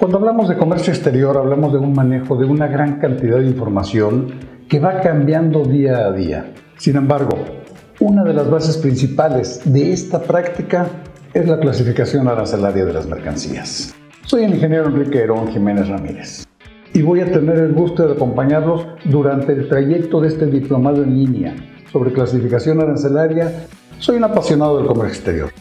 Cuando hablamos de comercio exterior, hablamos de un manejo de una gran cantidad de información que va cambiando día a día. Sin embargo, una de las bases principales de esta práctica es la clasificación arancelaria de las mercancías. Soy el ingeniero Enrique Herón Jiménez Ramírez y voy a tener el gusto de acompañarlos durante el trayecto de este diplomado en línea sobre clasificación arancelaria. Soy un apasionado del comercio exterior.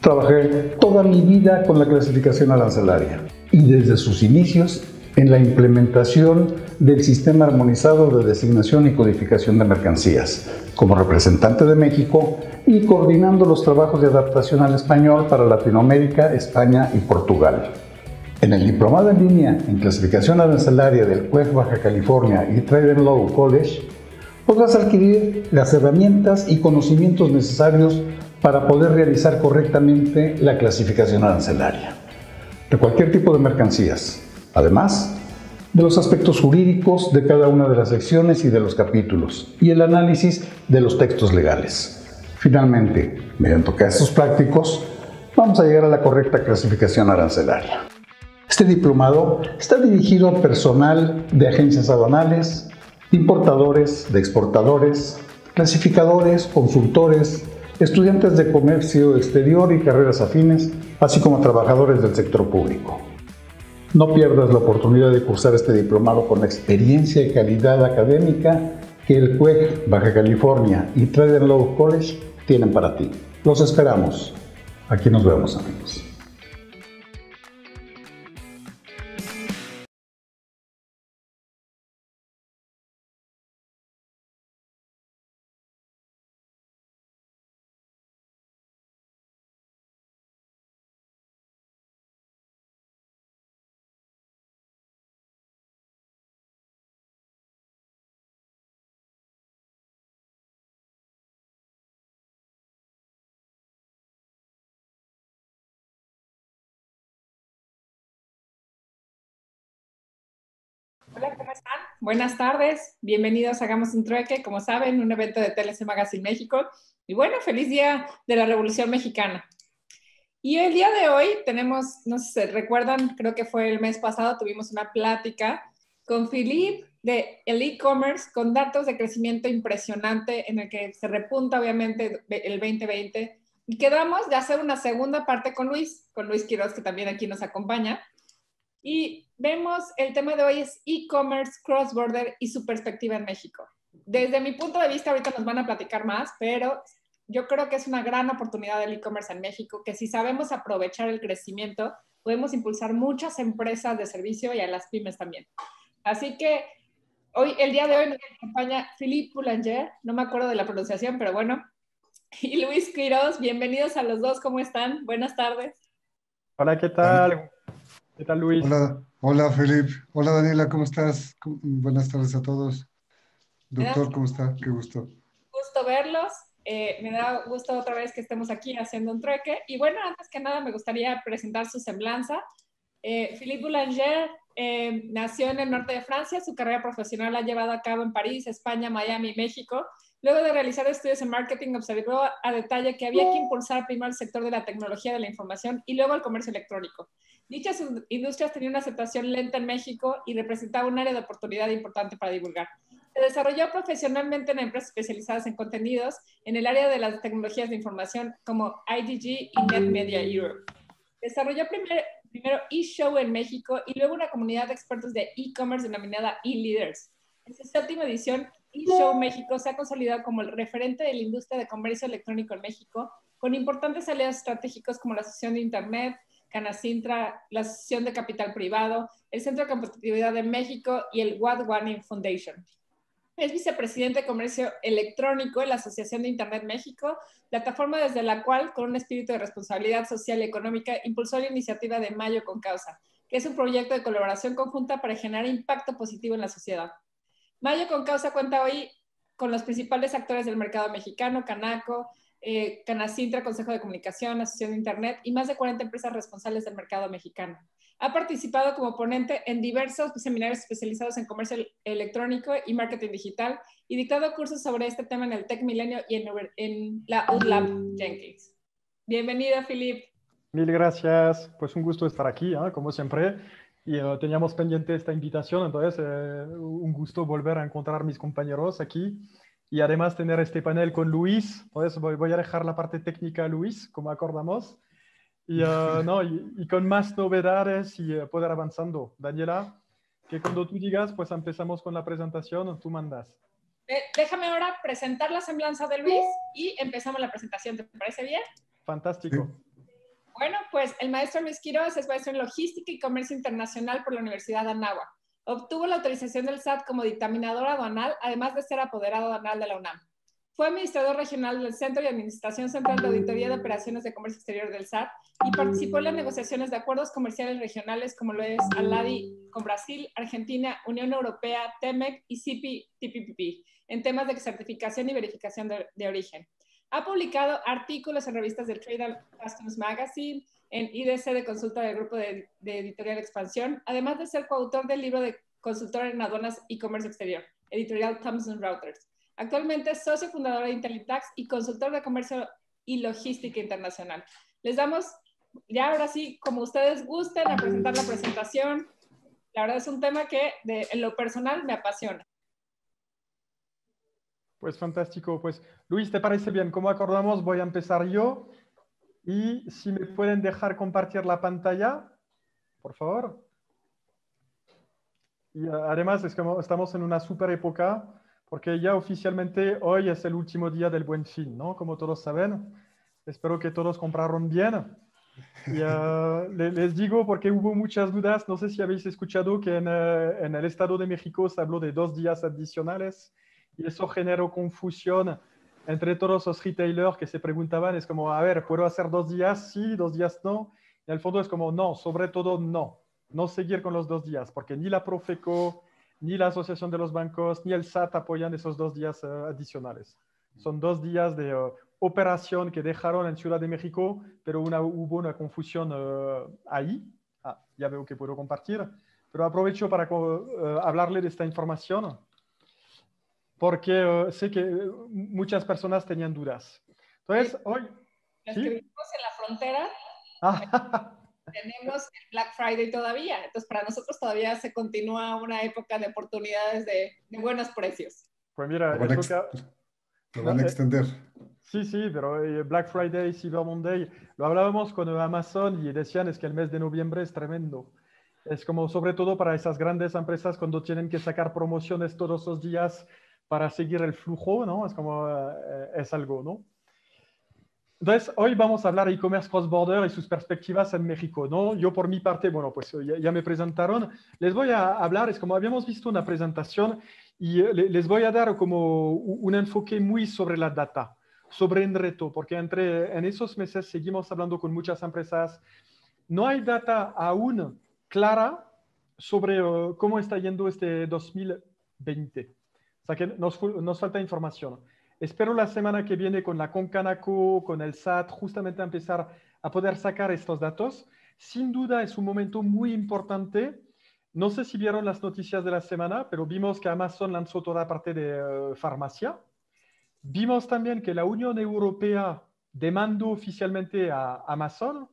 Trabajé toda mi vida con la clasificación arancelaria y desde sus inicios en la implementación del sistema armonizado de designación y codificación de mercancías, como representante de México y coordinando los trabajos de adaptación al español para Latinoamérica, España y Portugal. En el diplomado en línea en clasificación arancelaria del CUEG Baja California y Trade and Law College, podrás adquirir las herramientas y conocimientos necesarios para poder realizar correctamente la clasificación arancelaria de cualquier tipo de mercancías, además de los aspectos jurídicos de cada una de las secciones y de los capítulos, y el análisis de los textos legales. Finalmente, mediante casos prácticos, vamos a llegar a la correcta clasificación arancelaria. Este diplomado está dirigido al personal de agencias aduanales, de importadores, de exportadores, clasificadores, consultores, estudiantes de comercio exterior y carreras afines, así como trabajadores del sector público. No pierdas la oportunidad de cursar este diplomado con la experiencia y calidad académica que el CUEG Baja California y Trade and Law College tienen para ti. Los esperamos. Aquí nos vemos, amigos. Hola, ¿cómo están? Buenas tardes, bienvenidos a Hagamos un Trueque, como saben, un evento de TLC Magazine México. Y bueno, feliz día de la Revolución Mexicana. Y el día de hoy tenemos, no sé si se recuerdan, creo que fue el mes pasado, tuvimos una plática con Philippe de el e-commerce con datos de crecimiento impresionante en el que se repunta obviamente el 2020. Y quedamos de hacer una segunda parte con Luis Quiroz, que también aquí nos acompaña. Y vemos, el tema de hoy es e-commerce, cross-border y su perspectiva en México. Desde mi punto de vista, ahorita nos van a platicar más, pero yo creo que es una gran oportunidad del e-commerce en México, que si sabemos aprovechar el crecimiento, podemos impulsar muchas empresas de servicio y a las pymes también. Así que hoy, el día de hoy nos acompaña Philippe Boulanger, no me acuerdo de la pronunciación, pero bueno, y Luis Quiroz. Bienvenidos a los dos, ¿cómo están? Buenas tardes. Hola, ¿qué tal? ¿Qué tal, Luis? Hola, Felipe. Hola, Daniela, ¿cómo estás? Buenas tardes a todos. Doctor, ¿cómo está? Qué gusto. Gusto verlos. Me da gusto otra vez que estemos aquí haciendo un trueque. Y bueno, antes que nada me gustaría presentar su semblanza. Philippe Boulanger nació en el norte de Francia. Su carrera profesional la ha llevado a cabo en París, España, Miami y México. Luego de realizar estudios en marketing, observó a detalle que había que impulsar primero el sector de la tecnología de la información y luego el comercio electrónico. Dichas industrias tenían una aceptación lenta en México y representaba un área de oportunidad importante para divulgar. Se desarrolló profesionalmente en empresas especializadas en contenidos en el área de las tecnologías de información como IDG y NetMedia Europe. Desarrolló primero eShow en México y luego una comunidad de expertos de e-commerce denominada eLeaders. En su séptima edición, eShow México se ha consolidado como el referente de la industria de comercio electrónico en México, con importantes aliados estratégicos como la Asociación de Internet, Canacintra, la Asociación de Capital Privado, el Centro de Competitividad de México y el What One Foundation. Es vicepresidente de Comercio Electrónico en la Asociación de Internet México, plataforma desde la cual, con un espíritu de responsabilidad social y económica, impulsó la iniciativa de Mayo con Causa, que es un proyecto de colaboración conjunta para generar impacto positivo en la sociedad. Mayo con Causa cuenta hoy con los principales actores del mercado mexicano, Canaco, Canacintra, Consejo de Comunicación, Asociación de Internet y más de 40 empresas responsables del mercado mexicano. Ha participado como ponente en diversos seminarios especializados en comercio electrónico y marketing digital y dictado cursos sobre este tema en el Tech Milenio y en la UDLab Jenkins. Bienvenido, Philippe. Mil gracias. Pues un gusto estar aquí, como siempre. Y teníamos pendiente esta invitación, entonces un gusto volver a encontrar a mis compañeros aquí. Y además tener este panel con Luis. Entonces voy a dejar la parte técnica a Luis, como acordamos. Y, no, y con más novedades y poder avanzando. Daniela, que cuando tú digas, pues empezamos con la presentación, tú mandas. Déjame ahora presentar la semblanza de Luis y empezamos la presentación. ¿Te parece bien? Fantástico. Sí. Bueno, pues el maestro Luis Quiroz es maestro en Logística y Comercio Internacional por la Universidad de Anáhuac. Obtuvo la autorización del SAT como dictaminador aduanal, además de ser apoderado aduanal de la UNAM. Fue administrador regional del Centro y Administración Central de Auditoría de Operaciones de Comercio Exterior del SAT y participó en las negociaciones de acuerdos comerciales regionales como lo es ALADI con Brasil, Argentina, Unión Europea, TEMEC y CPTPP en temas de certificación y verificación de origen. Ha publicado artículos en revistas del Trade and Customs Magazine, en IDC de consulta del Grupo de Editorial Expansión, además de ser coautor del libro de consultor en aduanas y comercio exterior, editorial Thomson Reuters. Actualmente es socio fundador de Intelitax y consultor de comercio y logística internacional. Les damos, ya ahora sí, como ustedes gusten, a presentar la presentación. La verdad es un tema que en lo personal me apasiona. Pues fantástico. Pues Luis, ¿te parece bien? Como acordamos, voy a empezar yo. Y si me pueden dejar compartir la pantalla, por favor. Y además es como estamos en una super época, porque ya oficialmente hoy es el último día del Buen Fin, ¿no? Como todos saben. Espero que todos compraron bien. Y les digo porque hubo muchas dudas. No sé si habéis escuchado que en el Estado de México se habló de 2 días adicionales y eso generó confusión entre todos los retailers que se preguntaban. Es como, a ver, ¿puedo hacer 2 días? Sí, 2 días no. Y al fondo es como, no, sobre todo no. No seguir con los 2 días, porque ni la Profeco, ni la Asociación de los Bancos, ni el SAT apoyan esos 2 días adicionales. Son 2 días de operación que dejaron en Ciudad de México, pero hubo una confusión ahí. Ya veo que puedo compartir, pero aprovecho para hablarle de esta información, porque sé que muchas personas tenían dudas. Entonces, hoy... Los ¿sí? que vivimos en la frontera, tenemos el Black Friday todavía. Entonces, para nosotros todavía se continúa una época de oportunidades de buenos precios. Pues mira, lo van a extender. Sí, sí, pero Black Friday, Cyber Monday, lo hablábamos con Amazon y decían es que el mes de noviembre es tremendo. Es como sobre todo para esas grandes empresas cuando tienen que sacar promociones todos los días para seguir el flujo, ¿no? Es como, es algo, ¿no? Entonces, hoy vamos a hablar de e-commerce cross-border y sus perspectivas en México, ¿no? Yo por mi parte, bueno, pues ya me presentaron. Les voy a hablar, es como habíamos visto una presentación y les voy a dar como un enfoque muy sobre la data, sobre el reto, porque en esos meses seguimos hablando con muchas empresas. No hay data aún clara sobre cómo está yendo este 2020. O sea que nos falta información. Espero la semana que viene con la Concanaco, con el SAT, justamente a empezar a poder sacar estos datos. Sin duda es un momento muy importante. No sé si vieron las noticias de la semana, pero vimos que Amazon lanzó toda parte de farmacia. Vimos también que la Unión Europea demandó oficialmente a Amazon.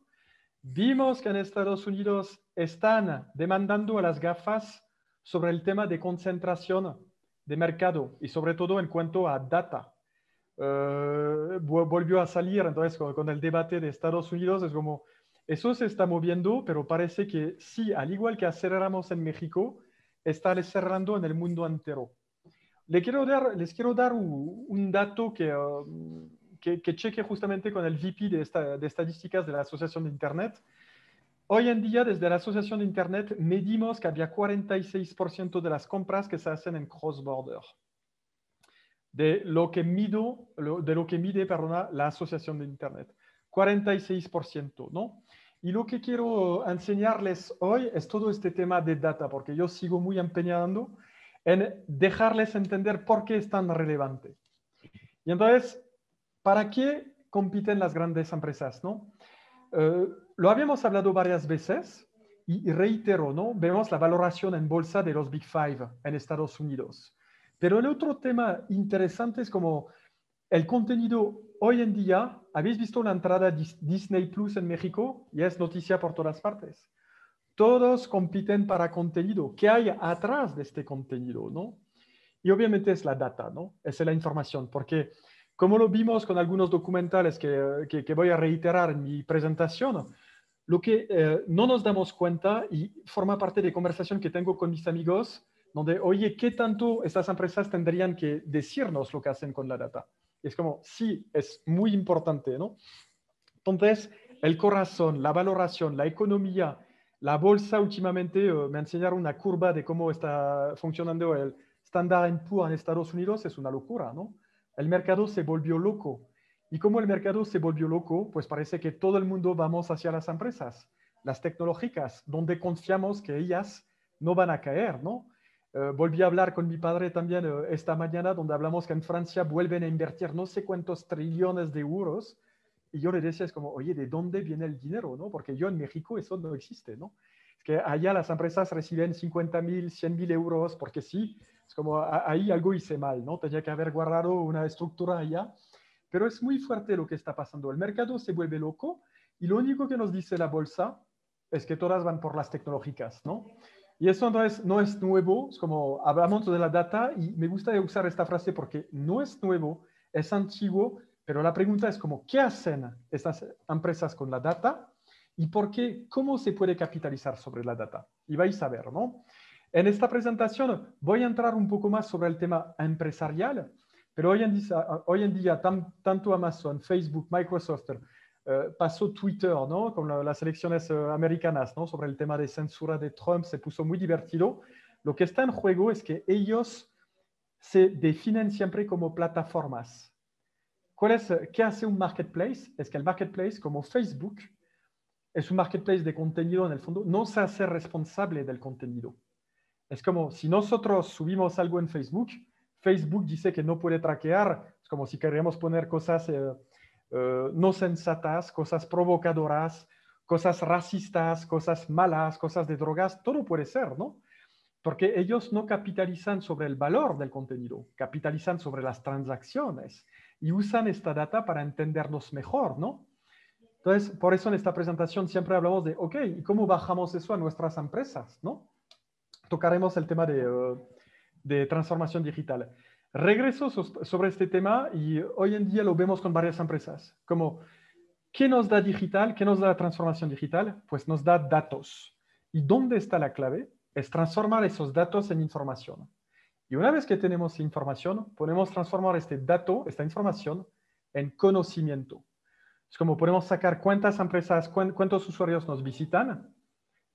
Vimos que en Estados Unidos están demandando a las gafas sobre el tema de concentración de mercado y sobre todo en cuanto a data. Volvió a salir entonces con el debate de Estados Unidos, es como, eso se está moviendo, pero parece que sí, al igual que aceleramos en México, está acelerando en el mundo entero. Les quiero dar un dato que cheque justamente con el VP de estadísticas de la Asociación de Internet. Hoy en día, desde la Asociación de Internet, medimos que había 46% de las compras que se hacen en cross-border. De lo que mide, perdona, la Asociación de Internet. 46%, ¿no? Y lo que quiero enseñarles hoy es todo este tema de data, porque yo sigo muy empeñando en dejarles entender por qué es tan relevante. Y entonces, ¿para qué compiten las grandes empresas, no? Lo habíamos hablado varias veces y reitero, ¿no? Vemos la valoración en bolsa de los Big Five en Estados Unidos. Pero el otro tema interesante es como el contenido hoy en día, ¿habéis visto la entrada Disney Plus en México? Y es noticia por todas partes. Todos compiten para contenido. ¿Qué hay atrás de este contenido, no? Y obviamente es la data, ¿no? Es la información, porque como lo vimos con algunos documentales que voy a reiterar en mi presentación, lo que no nos damos cuenta y forma parte de conversación que tengo con mis amigos, donde, oye, ¿qué tanto estas empresas tendrían que decirnos lo que hacen con la data? Y es como, sí, es muy importante, ¿no? Entonces, el corazón, la valoración, la economía, la bolsa últimamente me enseñaron una curva de cómo está funcionando el Standard & Poor's en Estados Unidos, es una locura, ¿no? El mercado se volvió loco. Y como el mercado se volvió loco, pues parece que todo el mundo vamos hacia las empresas, las tecnológicas, donde confiamos que ellas no van a caer, ¿no? Volví a hablar con mi padre también esta mañana, donde hablamos que en Francia vuelven a invertir no sé cuántos trillones de euros. Y yo le decía, es como, oye, ¿de dónde viene el dinero, no? Porque yo en México eso no existe, ¿no? Es que allá las empresas reciben 50.000, 100.000 euros, porque sí, es como, ahí algo hice mal, ¿no? Tenía que haber guardado una estructura allá. Pero es muy fuerte lo que está pasando. El mercado se vuelve loco y lo único que nos dice la bolsa es que todas van por las tecnológicas, ¿no? Y eso no es nuevo, es como hablamos de la data y me gusta usar esta frase porque no es nuevo, es antiguo, pero la pregunta es como, ¿qué hacen estas empresas con la data? ¿Y por qué? ¿Cómo se puede capitalizar sobre la data? Y vais a ver, ¿no? En esta presentación voy a entrar un poco más sobre el tema empresarial, pero hoy en día tanto Amazon, Facebook, Microsoft, pasó Twitter, ¿no? Con las elecciones americanas, ¿no? Sobre el tema de censura de Trump, se puso muy divertido. Lo que está en juego es que ellos se definen siempre como plataformas. ¿Qué hace un marketplace? Es que el marketplace, como Facebook, es un marketplace de contenido en el fondo, no se hace responsable del contenido. Es como si nosotros subimos algo en Facebook, Facebook dice que no puede traquear. Es como si queríamos poner cosas no sensatas, cosas provocadoras, cosas racistas, cosas malas, cosas de drogas, todo puede ser, ¿no? Porque ellos no capitalizan sobre el valor del contenido, capitalizan sobre las transacciones y usan esta data para entendernos mejor, ¿no? Entonces, por eso en esta presentación siempre hablamos de, ok, ¿y cómo bajamos eso a nuestras empresas, no? Tocaremos el tema de transformación digital. Regreso sobre este tema y hoy en día lo vemos con varias empresas. Como, ¿qué nos da digital? ¿Qué nos da la transformación digital? Pues nos da datos. ¿Y dónde está la clave? Es transformar esos datos en información. Y una vez que tenemos información, podemos transformar este dato, esta información, en conocimiento. Es como podemos sacar cuántas empresas, cuántos usuarios nos visitan.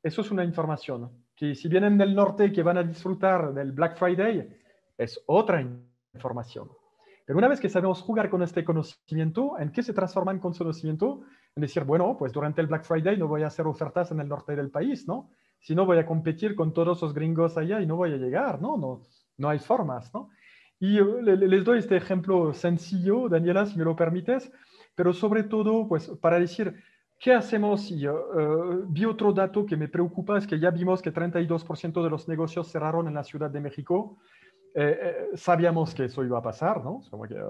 Eso es una información que si vienen del norte que van a disfrutar del Black Friday, es otra información. Pero una vez que sabemos jugar con este conocimiento, ¿en qué se transforma en conocimiento? En decir, bueno, pues durante el Black Friday no voy a hacer ofertas en el norte del país, ¿no? Si no voy a competir con todos los gringos allá y no voy a llegar, ¿no? No hay formas, ¿no? Y les doy este ejemplo sencillo, Daniela, si me lo permites, pero sobre todo, pues para decir, ¿qué hacemos? Y, vi otro dato que me preocupa, es que ya vimos que 32% de los negocios cerraron en la Ciudad de México. Sabíamos que eso iba a pasar, ¿no? Como que,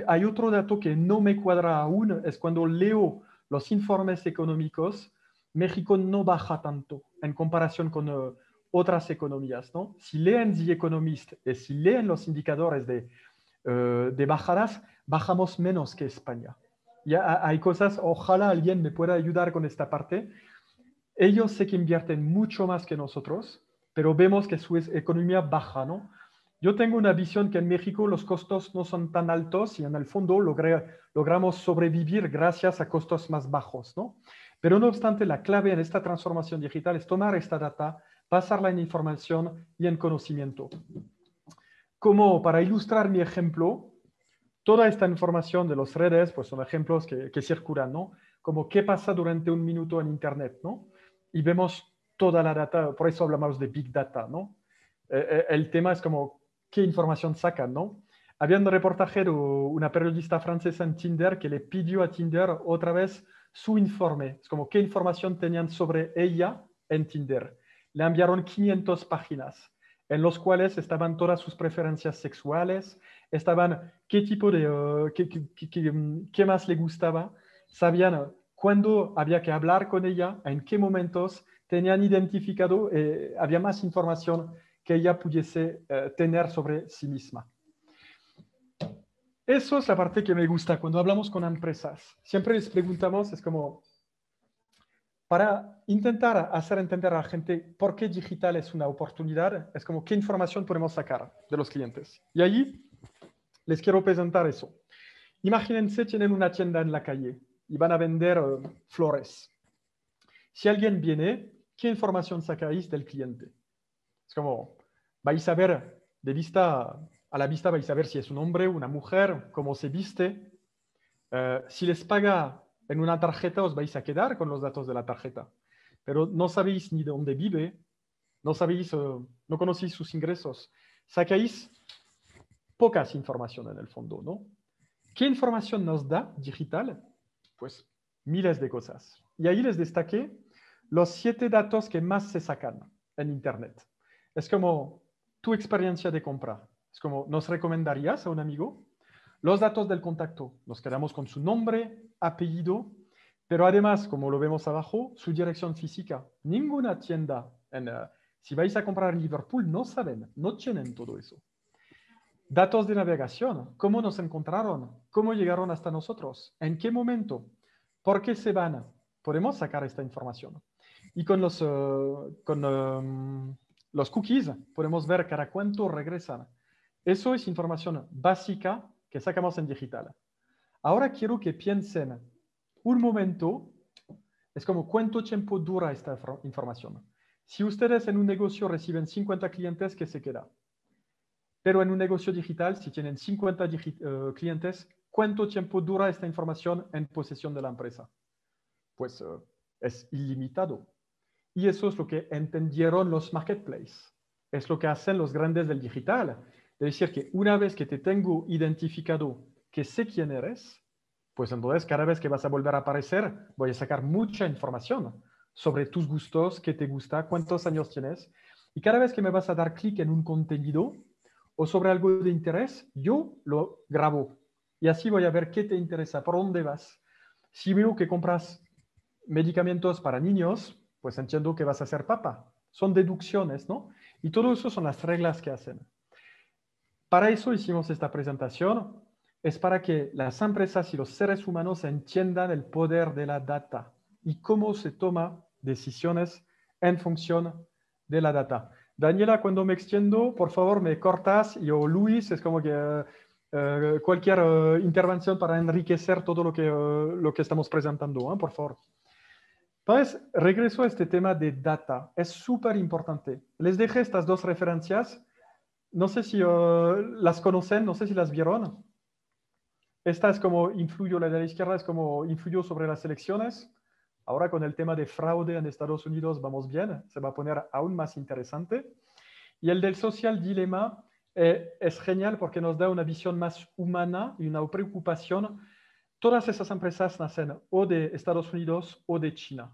hay otro dato que no me cuadra aún, es cuando leo los informes económicos, México no baja tanto en comparación con otras economías, ¿no? Si leen The Economist y si leen los indicadores de bajadas, bajamos menos que España. Ya hay cosas, ojalá alguien me pueda ayudar con esta parte. Ellos sé que invierten mucho más que nosotros, pero vemos que su economía baja, ¿no? Yo tengo una visión que en México los costos no son tan altos y en el fondo logramos sobrevivir gracias a costos más bajos, ¿no? Pero no obstante, la clave en esta transformación digital es tomar esta data, pasarla en información y en conocimiento. Como para ilustrar mi ejemplo, toda esta información de las redes, pues son ejemplos que circulan, ¿no? Como qué pasa durante un minuto en Internet, ¿no? Y vemos toda la data, por eso hablamos de Big Data, ¿no? El tema es como qué información sacan, ¿no? Había un reportaje de una periodista francesa en Tinder que le pidió a Tinder otra vez su informe. Es como qué información tenían sobre ella en Tinder. Le enviaron 500 páginas en los cuales estaban todas sus preferencias sexuales, estaban qué tipo de, qué más le gustaba, sabían cuándo había que hablar con ella, en qué momentos, tenían identificado, había más información que ella pudiese tener sobre sí misma. Eso es la parte que me gusta cuando hablamos con empresas. Siempre les preguntamos, es como, para intentar hacer entender a la gente por qué digital es una oportunidad, es como qué información podemos sacar de los clientes. Y allí les quiero presentar eso. Imagínense, tienen una tienda en la calle y van a vender flores. Si alguien viene, ¿qué información sacáis del cliente? Es como, vais a ver de vista a la vista, vais a ver si es un hombre, una mujer, cómo se viste. Si les paga en una tarjeta, os vais a quedar con los datos de la tarjeta. Pero no sabéis ni de dónde vive, no sabéis, no conocéis sus ingresos. Sacáis pocas información en el fondo, ¿no? ¿Qué información nos da digital? Pues miles de cosas. Y ahí les destaqué los 7 datos que más se sacan en Internet. Es como tu experiencia de compra. Es como, ¿nos recomendarías a un amigo? Los datos del contacto. Nos quedamos con su nombre, apellido, pero además, como lo vemos abajo, su dirección física. Ninguna tienda, si vais a comprar en Liverpool, no saben, no tienen todo eso. Datos de navegación, cómo nos encontraron, cómo llegaron hasta nosotros, en qué momento, por qué se van. Podemos sacar esta información. Y con los cookies podemos ver cada cuánto regresan. Eso es información básica que sacamos en digital. Ahora quiero que piensen un momento, es como cuánto tiempo dura esta información. Si ustedes en un negocio reciben 50 clientes, ¿qué se queda? Pero en un negocio digital, si tienen 50 clientes, ¿cuánto tiempo dura esta información en posesión de la empresa? Pues es ilimitado. Y eso es lo que entendieron los marketplaces. Es lo que hacen los grandes del digital. Es decir, que una vez que te tengo identificado que sé quién eres, pues entonces cada vez que vas a volver a aparecer, voy a sacar mucha información sobre tus gustos, qué te gusta, cuántos años tienes. Y cada vez que me vas a dar clic en un contenido, o sobre algo de interés, yo lo grabo. Y así voy a ver qué te interesa, por dónde vas. Si veo que compras medicamentos para niños, pues entiendo que vas a ser papá. Son deducciones, ¿no? Y todo eso son las reglas que hacen. Para eso hicimos esta presentación. Es para que las empresas y los seres humanos entiendan el poder de la data y cómo se toman decisiones en función de la data. Daniela, cuando me extiendo, por favor me cortas. Yo, Luis, es como que cualquier intervención para enriquecer todo lo que estamos presentando, por favor. Entonces, regreso a este tema de data. Es súper importante. Les dejé estas 2 referencias. No sé si las conocen, no sé si las vieron. Esta es como influyó, la de la izquierda es como influyó sobre las elecciones. Ahora con el tema de fraude en Estados Unidos vamos bien, se va a poner aún más interesante. Y el del social dilemma es genial porque nos da una visión más humana y una preocupación. Todas esas empresas nacen o de Estados Unidos o de China.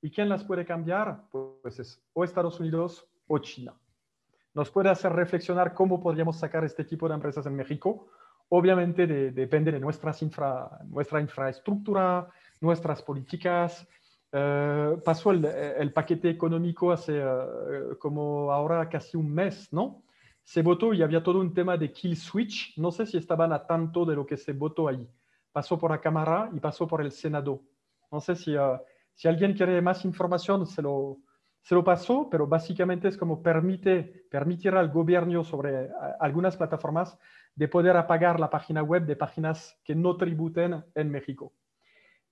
¿Y quién las puede cambiar? Pues es o Estados Unidos o China. Nos puede hacer reflexionar cómo podríamos sacar este tipo de empresas en México. Obviamente depende de nuestra infraestructura, nuestras políticas. Pasó el paquete económico hace como ahora casi un mes, ¿no? Se votó y había todo un tema de kill switch. No sé si estaban a tanto de lo que se votó ahí. Pasó por la Cámara y pasó por el Senado. No sé si alguien quiere más información, se lo pasó, pero básicamente es como permitir al gobierno sobre algunas plataformas de poder apagar la página web de páginas que no tributen en México.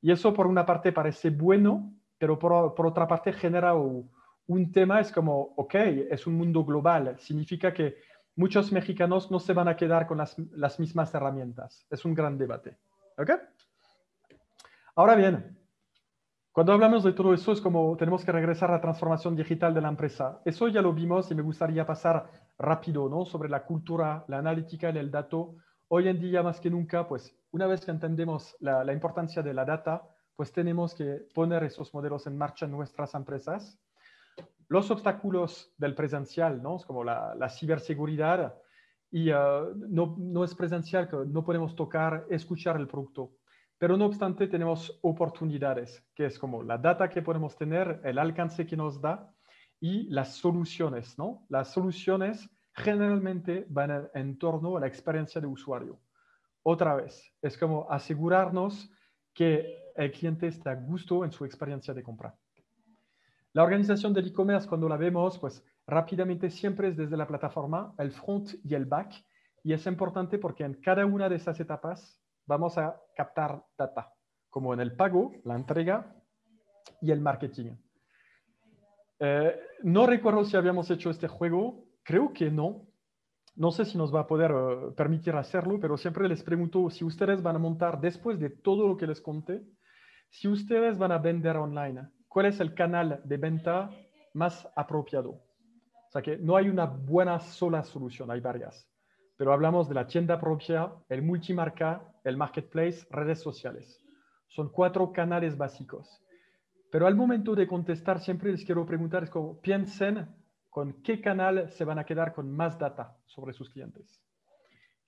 Y eso por una parte parece bueno, pero por otra parte genera un tema, es como, ok, es un mundo global, significa que muchos mexicanos no se van a quedar con las mismas herramientas. Es un gran debate. ¿Ok? Ahora bien, cuando hablamos de todo eso es como tenemos que regresar a la transformación digital de la empresa. Eso ya lo vimos y me gustaría pasar rápido, ¿no? Sobre la cultura, la analítica y el dato. Hoy en día más que nunca, pues una vez que entendemos la importancia de la data, pues tenemos que poner esos modelos en marcha en nuestras empresas. Los obstáculos del presencial, ¿no? Es como la ciberseguridad y no es presencial, que no podemos tocar, escuchar el producto. Pero no obstante, tenemos oportunidades, que es como la data que podemos tener, el alcance que nos da y las soluciones, ¿no? Las soluciones generalmente van en torno a la experiencia de usuario. Otra vez, es como asegurarnos que el cliente está a gusto en su experiencia de compra. La organización del e-commerce, cuando la vemos, pues rápidamente siempre es desde la plataforma, el front y el back, y es importante porque en cada una de esas etapas vamos a captar data, como en el pago, la entrega y el marketing. No recuerdo si habíamos hecho este juego, creo que no. No sé si nos va a poder permitir hacerlo, pero siempre les pregunto si ustedes van a montar, después de todo lo que les conté, si ustedes van a vender online, ¿cuál es el canal de venta más apropiado? O sea que no hay una buena sola solución, hay varias. Pero hablamos de la tienda propia, el multimarca, el marketplace, redes sociales. Son 4 canales básicos. Pero al momento de contestar, siempre les quiero preguntar, es como piensen con qué canal se van a quedar con más data sobre sus clientes.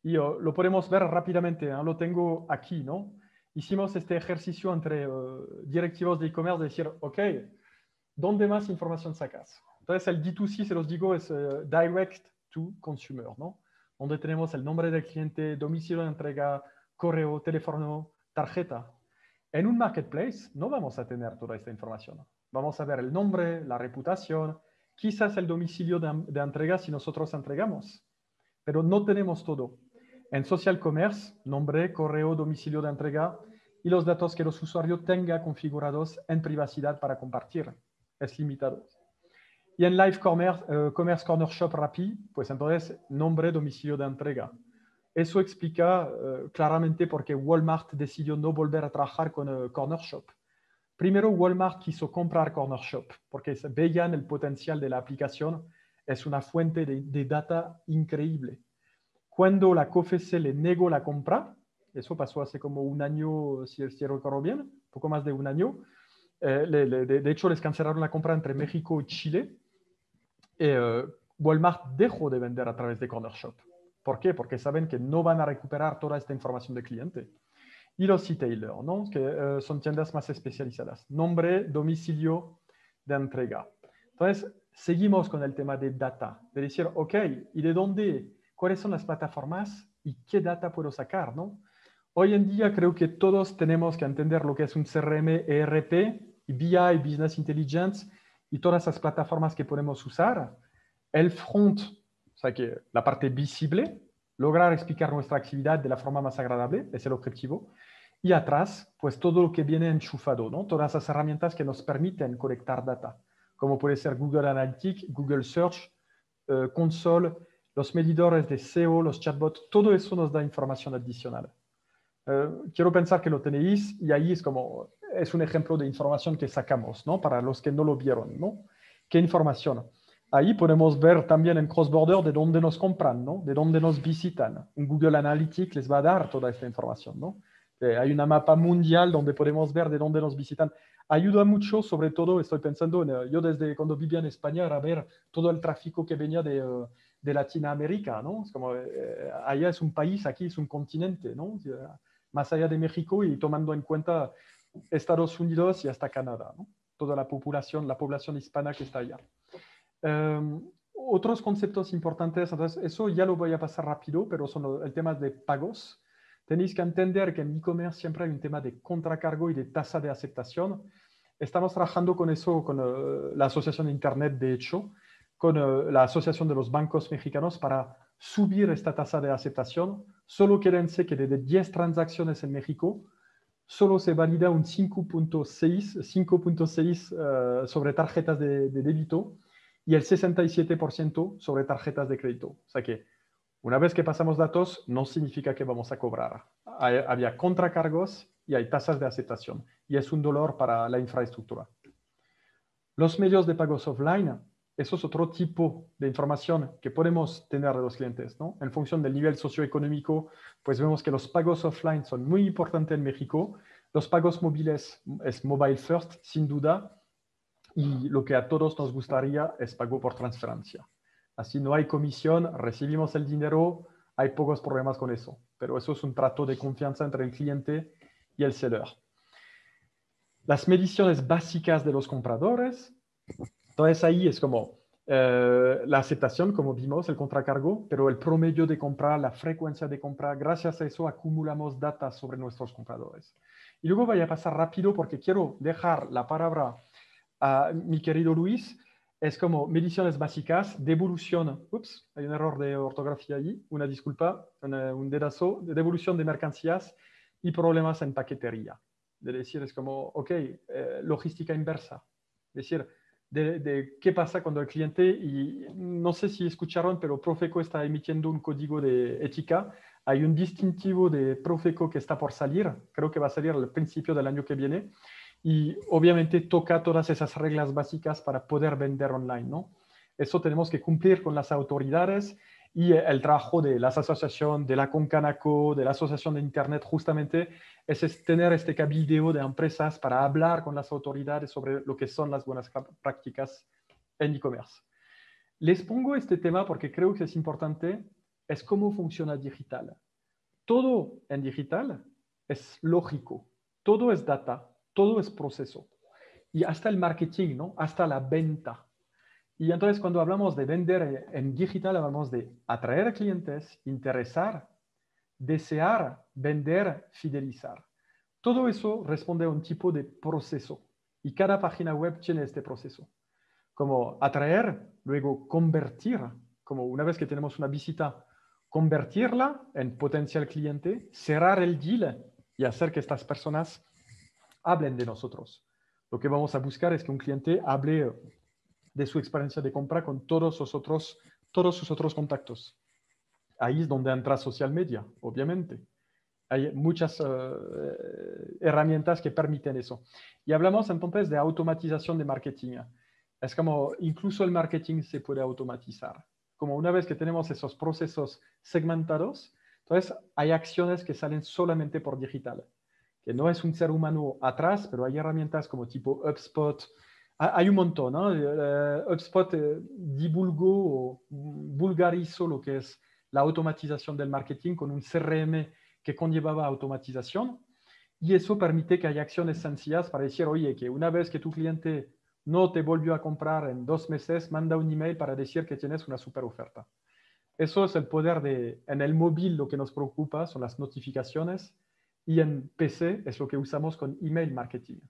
Y lo podemos ver rápidamente, ¿eh? Lo tengo aquí, ¿no? Hicimos este ejercicio entre directivos de e-commerce de decir, ok, ¿dónde más información sacas? Entonces el D2C, se los digo, es direct to consumer, ¿no? Donde tenemos el nombre del cliente, domicilio de entrega, correo, teléfono, tarjeta. En un marketplace no vamos a tener toda esta información. Vamos a ver el nombre, la reputación, quizás el domicilio de entrega si nosotros entregamos, pero no tenemos todo. En social commerce, nombre, correo, domicilio de entrega y los datos que los usuarios tengan configurados en privacidad para compartir. Es limitado. Y en live commerce, commerce corner shop Rappi, pues entonces nombre, domicilio de entrega. Eso explica claramente por qué Walmart decidió no volver a trabajar con Corner Shop. Primero, Walmart quiso comprar Corner Shop porque veían el potencial de la aplicación. Es una fuente de data increíble. Cuando la COFECE le negó la compra, eso pasó hace como un año, si recuerdo bien, poco más de un año. De hecho, les cancelaron la compra entre México y Chile. Walmart dejó de vender a través de Corner Shop. ¿Por qué? Porque saben que no van a recuperar toda esta información del cliente. Y los e-tailers, ¿no? Que son tiendas más especializadas. Nombre, domicilio de entrega. Entonces, seguimos con el tema de data. De decir, ok, ¿y de dónde? ¿Cuáles son las plataformas? ¿Y qué data puedo sacar, no? Hoy en día creo que todos tenemos que entender lo que es un CRM, ERP, BI, Business Intelligence, y todas esas plataformas que podemos usar. El front, o sea que la parte visible, lograr explicar nuestra actividad de la forma más agradable, es el objetivo. Y atrás, pues todo lo que viene enchufado, ¿no? Todas esas herramientas que nos permiten colectar data, como puede ser Google Analytics, Google Search, Console, los medidores de SEO, los chatbots, todo eso nos da información adicional. Quiero pensar que lo tenéis y ahí es un ejemplo de información que sacamos, ¿no? Para los que no lo vieron, ¿no? ¿Qué información? Ahí podemos ver también en cross-border de dónde nos compran, ¿no? De dónde nos visitan. Un Google Analytics les va a dar toda esta información, ¿no? Hay una mapa mundial donde podemos ver de dónde nos visitan. Ayuda mucho, sobre todo, estoy pensando en, yo desde cuando vivía en España era ver todo el tráfico que venía de Latinoamérica, ¿no? Es como, allá es un país, aquí es un continente, ¿no? Más allá de México y tomando en cuenta Estados Unidos y hasta Canadá, ¿no? Toda la población hispana que está allá. Otros conceptos importantes, entonces eso ya lo voy a pasar rápido, pero son el tema de pagos. Tenéis que entender que en e-commerce siempre hay un tema de contracargo y de tasa de aceptación. Estamos trabajando con eso, con la Asociación de Internet, de hecho, con la Asociación de los Bancos Mexicanos para subir esta tasa de aceptación. Solo quédense que de 10 transacciones en México, solo se valida un 5.6 sobre tarjetas de débito y el 67% sobre tarjetas de crédito. O sea que una vez que pasamos datos, no significa que vamos a cobrar. Había contracargos y hay tasas de aceptación. Y es un dolor para la infraestructura. Los medios de pagos offline, eso es otro tipo de información que podemos tener de los clientes, ¿no? En función del nivel socioeconómico, pues vemos que los pagos offline son muy importantes en México. Los pagos móviles es mobile first, sin duda. Y lo que a todos nos gustaría es pago por transferencia. Así no hay comisión, recibimos el dinero, hay pocos problemas con eso, pero eso es un trato de confianza entre el cliente y el seller. Las mediciones básicas de los compradores, entonces ahí es como la aceptación, como vimos, el contracargo, pero el promedio de compra, la frecuencia de compra, gracias a eso acumulamos datos sobre nuestros compradores. Y luego voy a pasar rápido porque quiero dejar la palabra a mi querido Luis. Es como mediciones básicas, devolución, ups, hay un error de ortografía allí, una disculpa, un dedazo, de devolución de mercancías y problemas en paquetería. De decir, es como, ok, logística inversa. Es decir, de qué pasa cuando el cliente, y no sé si escucharon, pero Profeco está emitiendo un código de ética. Hay un distintivo de Profeco que está por salir, creo que va a salir al principio del año que viene, y obviamente toca todas esas reglas básicas para poder vender online, ¿no? Eso tenemos que cumplir con las autoridades y el trabajo de las asociaciones, de la Concanaco, de la Asociación de Internet, justamente es tener este cabildeo de empresas para hablar con las autoridades sobre lo que son las buenas prácticas en e-commerce. Les pongo este tema porque creo que es importante, es cómo funciona digital. Todo en digital es lógico, todo es data, todo es proceso. Y hasta el marketing, ¿no? Hasta la venta. Y entonces cuando hablamos de vender en digital, hablamos de atraer clientes, interesar, desear, vender, fidelizar. Todo eso responde a un tipo de proceso. Y cada página web tiene este proceso. Como atraer, luego convertir, como una vez que tenemos una visita, convertirla en potencial cliente, cerrar el deal y hacer que estas personas hablen de nosotros. Lo que vamos a buscar es que un cliente hable de su experiencia de compra con todos sus otros contactos. Ahí es donde entra social media, obviamente. Hay muchas herramientas que permiten eso. Y hablamos entonces de automatización de marketing. Es como incluso el marketing se puede automatizar. Como una vez que tenemos esos procesos segmentados, entonces hay acciones que salen solamente por digital, que no es un ser humano atrás, pero hay herramientas como tipo HubSpot. Hay un montón, ¿no? HubSpot divulgó o vulgarizó lo que es la automatización del marketing con un CRM que conllevaba automatización, y eso permite que haya acciones sencillas para decir, oye, que una vez que tu cliente no te volvió a comprar en 2 meses, manda un email para decir que tienes una super oferta. Eso es el poder de, en el móvil lo que nos preocupa son las notificaciones, y en PC es lo que usamos con email marketing.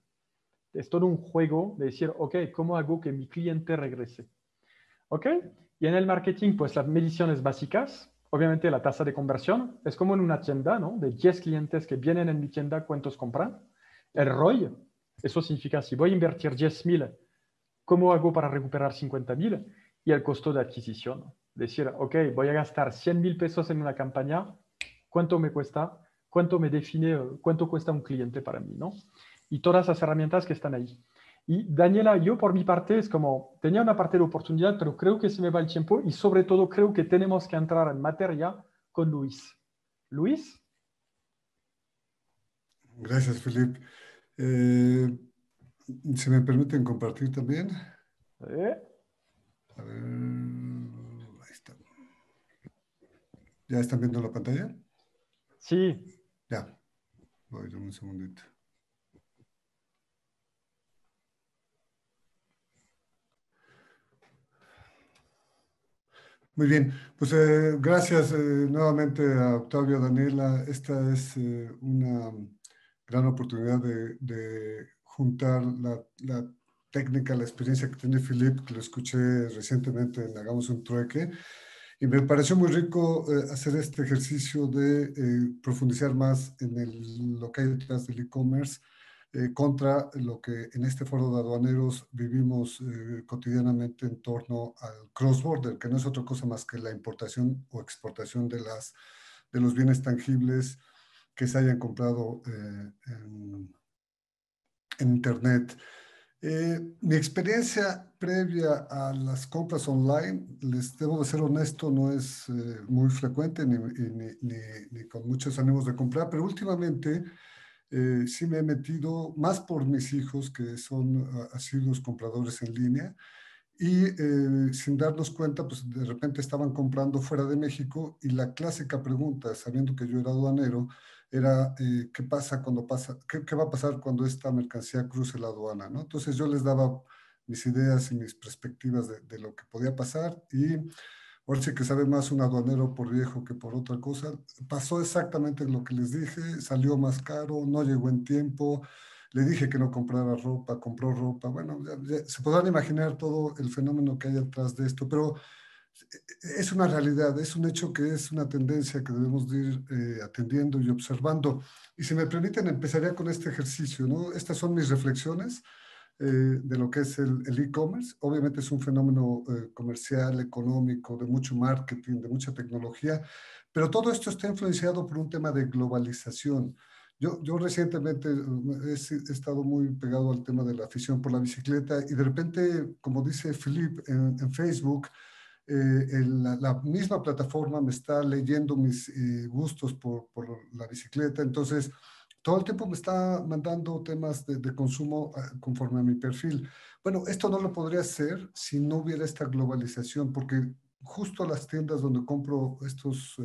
Es todo un juego de decir, ok, ¿cómo hago que mi cliente regrese? ¿Ok? Y en el marketing, pues las mediciones básicas, obviamente la tasa de conversión, es como en una tienda, ¿no? De 10 clientes que vienen en mi tienda, ¿cuántos compran? El ROI, eso significa si voy a invertir 10.000, ¿cómo hago para recuperar 50.000? Y el costo de adquisición. Decir, ok, voy a gastar 100.000 pesos en una campaña, ¿cuánto me cuesta? ¿Cuánto me define? ¿Cuánto cuesta un cliente para mí? ¿No? Y todas las herramientas que están ahí. Y Daniela, yo por mi parte es como, tenía una parte de oportunidad, pero creo que se me va el tiempo y sobre todo creo que tenemos que entrar en materia con Luis. Luis. Gracias, Philippe. ¿Se me permiten compartir también? A ver, ahí está. ¿Ya están viendo la pantalla? Sí. Ya, voy un segundito. Muy bien, pues gracias nuevamente a Octavio, Daniela. Esta es una gran oportunidad de juntar la técnica, la experiencia que tiene Philippe, que lo escuché recientemente en Hagamos un Trueque, y me pareció muy rico hacer este ejercicio de profundizar más en lo que hay detrás del e-commerce, contra lo que en este foro de aduaneros vivimos cotidianamente en torno al cross-border, que no es otra cosa más que la importación o exportación de los bienes tangibles que se hayan comprado en Internet. Mi experiencia previa a las compras online, les debo de ser honesto, no es muy frecuente ni con muchos ánimos de comprar, pero últimamente sí me he metido más por mis hijos, que son asiduos compradores en línea, y sin darnos cuenta, pues de repente estaban comprando fuera de México y la clásica pregunta, sabiendo que yo era aduanero, era ¿qué pasa cuando pasa, qué va a pasar cuando esta mercancía cruce la aduana, ¿no? Entonces yo les daba mis ideas y mis perspectivas de lo que podía pasar y ahora sí que sabe más un aduanero por viejo que por otra cosa. Pasó exactamente lo que les dije, salió más caro, no llegó en tiempo, le dije que no comprara ropa, compró ropa. Bueno, se podrán imaginar todo el fenómeno que hay detrás de esto, pero es una realidad, es un hecho que es una tendencia que debemos de ir atendiendo y observando. Y si me permiten, empezaría con este ejercicio, ¿no? Estas son mis reflexiones de lo que es el e-commerce. Obviamente es un fenómeno comercial, económico, de mucho marketing, de mucha tecnología, pero todo esto está influenciado por un tema de globalización. Yo recientemente he estado muy pegado al tema de la afición por la bicicleta y de repente, como dice Philippe en Facebook, la misma plataforma me está leyendo mis gustos por la bicicleta, entonces todo el tiempo me está mandando temas de consumo conforme a mi perfil. Bueno, esto no lo podría hacer si no hubiera esta globalización, porque justo las tiendas donde compro estos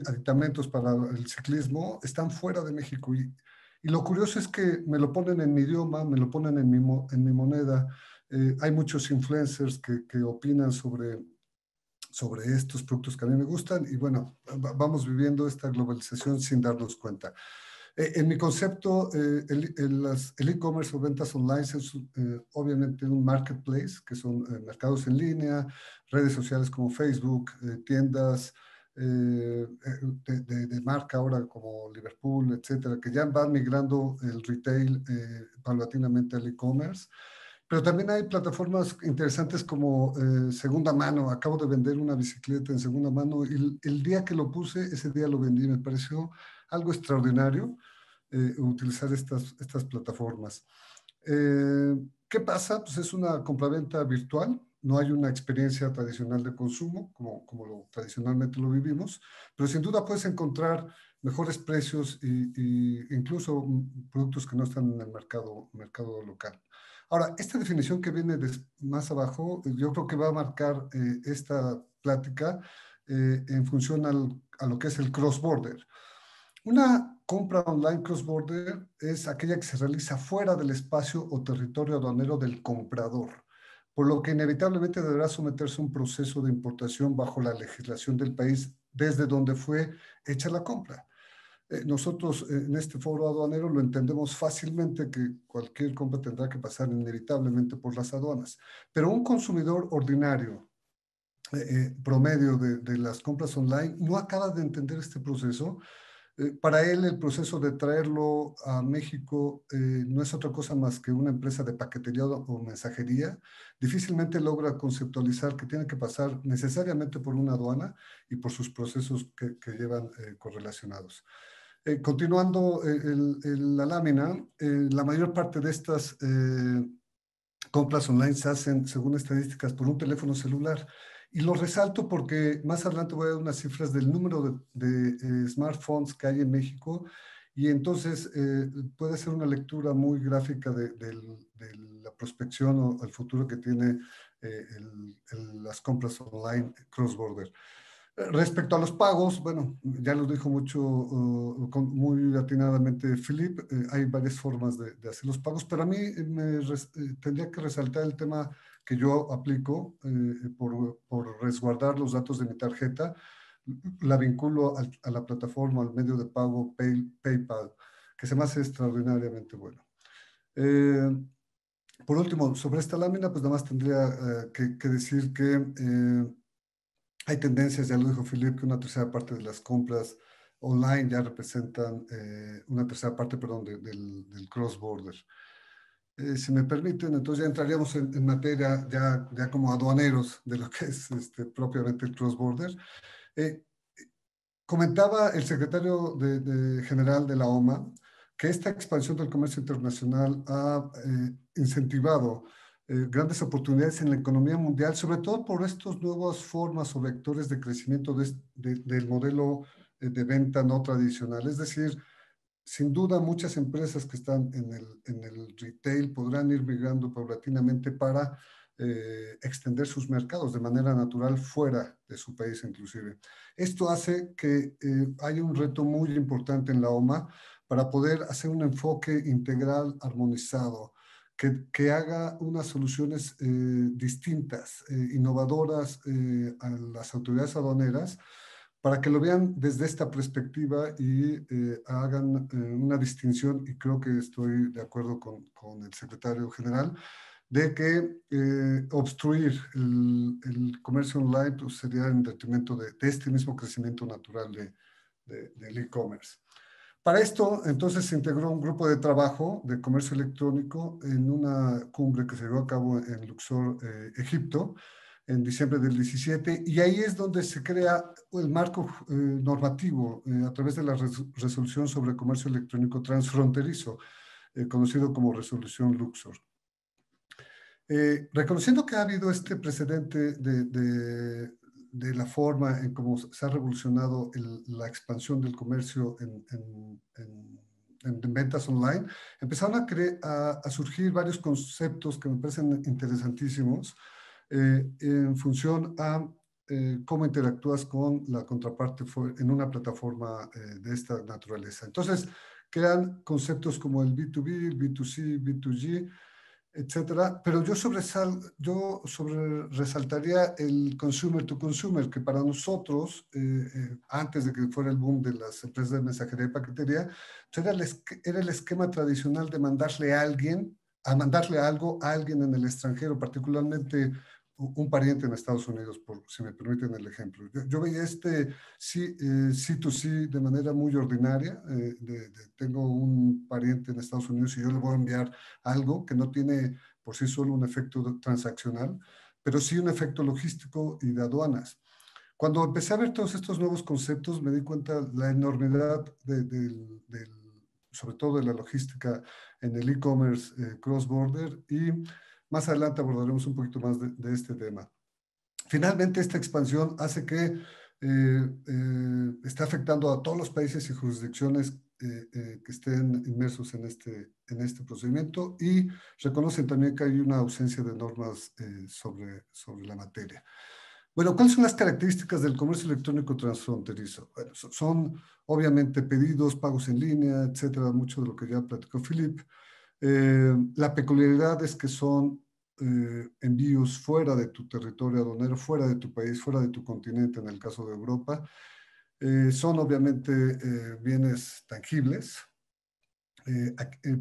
aditamentos para el ciclismo están fuera de México y lo curioso es que me lo ponen en mi idioma, me lo ponen en mi moneda. Hay muchos influencers que opinan sobre estos productos que a mí me gustan y bueno, vamos viviendo esta globalización sin darnos cuenta. En mi concepto, el e-commerce o ventas online es obviamente un marketplace, que son mercados en línea, redes sociales como Facebook, tiendas de marca ahora como Liverpool, etcétera, que ya van migrando el retail paulatinamente al e-commerce. Pero también hay plataformas interesantes como segunda mano. Acabo de vender una bicicleta en segunda mano y el día que lo puse, ese día lo vendí. Me pareció algo extraordinario utilizar estas plataformas. ¿Qué pasa? Pues es una compraventa virtual, no hay una experiencia tradicional de consumo como tradicionalmente lo vivimos, pero sin duda puedes encontrar mejores precios y incluso productos que no están en el mercado local. Ahora, esta definición que viene más abajo, yo creo que va a marcar esta plática en función a lo que es el cross-border. Una compra online cross-border es aquella que se realiza fuera del espacio o territorio aduanero del comprador, por lo que inevitablemente deberá someterse a un proceso de importación bajo la legislación del país desde donde fue hecha la compra. Nosotros en este foro aduanero lo entendemos fácilmente que cualquier compra tendrá que pasar inevitablemente por las aduanas, pero un consumidor ordinario promedio de las compras online no acaba de entender este proceso. Para él el proceso de traerlo a México no es otra cosa más que una empresa de paquetería o mensajería. Difícilmente logra conceptualizar que tiene que pasar necesariamente por una aduana y por sus procesos que llevan correlacionados. Continuando la lámina, la mayor parte de estas compras online se hacen, según estadísticas, por un teléfono celular. Y lo resalto porque más adelante voy a dar unas cifras del número de smartphones que hay en México y entonces puede ser una lectura muy gráfica de la prospección o el futuro que tiene las compras online cross-border. Respecto a los pagos, bueno, ya lo dijo mucho, muy atinadamente Philippe, hay varias formas de hacer los pagos, pero a mí tendría que resaltar el tema que yo aplico por resguardar los datos de mi tarjeta, la vinculo a la plataforma, al medio de pago PayPal, que se me hace extraordinariamente bueno. Por último, sobre esta lámina, pues nada más tendría que decir que hay tendencias, ya lo dijo Philippe, que una tercera parte de las compras online ya representan una tercera parte, perdón, del cross-border. Si me permiten, entonces ya entraríamos en materia ya como aduaneros de lo que es propiamente el cross-border. Comentaba el secretario general de la OMA que esta expansión del comercio internacional ha incentivado grandes oportunidades en la economía mundial, sobre todo por estas nuevas formas o vectores de crecimiento del modelo de venta no tradicional. Es decir, sin duda muchas empresas que están en el retail podrán ir migrando paulatinamente para extender sus mercados de manera natural fuera de su país inclusive. Esto hace que haya un reto muy importante en la OMA para poder hacer un enfoque integral, armonizado, que haga unas soluciones distintas, innovadoras a las autoridades aduaneras, para que lo vean desde esta perspectiva y hagan una distinción, y creo que estoy de acuerdo con el secretario general, de que obstruir el comercio online pues, sería en detrimento de este mismo crecimiento natural del e-commerce. Para esto, entonces, se integró un grupo de trabajo de comercio electrónico en una cumbre que se llevó a cabo en Luxor, Egipto, en diciembre del 17, y ahí es donde se crea el marco normativo a través de la resolución sobre comercio electrónico transfronterizo, conocido como resolución Luxor. Reconociendo que ha habido este precedente de la forma en cómo se ha revolucionado la expansión del comercio en ventas online, empezaron a surgir varios conceptos que me parecen interesantísimos en función a cómo interactúas con la contraparte en una plataforma de esta naturaleza. Entonces, crean conceptos como el B2B, el B2C, B2G, etcétera, pero yo resaltaría el consumer to consumer, que para nosotros, antes de que fuera el boom de las empresas de mensajería y paquetería, era el esquema tradicional de mandarle algo a alguien en el extranjero, particularmente un pariente en Estados Unidos, si me permiten el ejemplo. Yo veía C2C de manera muy ordinaria. Tengo un pariente en Estados Unidos y yo le voy a enviar algo que no tiene por sí solo un efecto transaccional, pero sí un efecto logístico y de aduanas. Cuando empecé a ver todos estos nuevos conceptos, me di cuenta de la enormidad sobre todo de la logística en el e-commerce cross-border, y más adelante abordaremos un poquito más de este tema. Finalmente, esta expansión hace que está afectando a todos los países y jurisdicciones que estén inmersos en este procedimiento, y reconocen también que hay una ausencia de normas sobre la materia. Bueno, ¿cuáles son las características del comercio electrónico transfronterizo? Bueno, son obviamente pedidos, pagos en línea, etcétera, mucho de lo que ya platicó Philip. La peculiaridad es que son envíos fuera de tu territorio aduanero, fuera de tu país, fuera de tu continente, en el caso de Europa. Son obviamente bienes tangibles.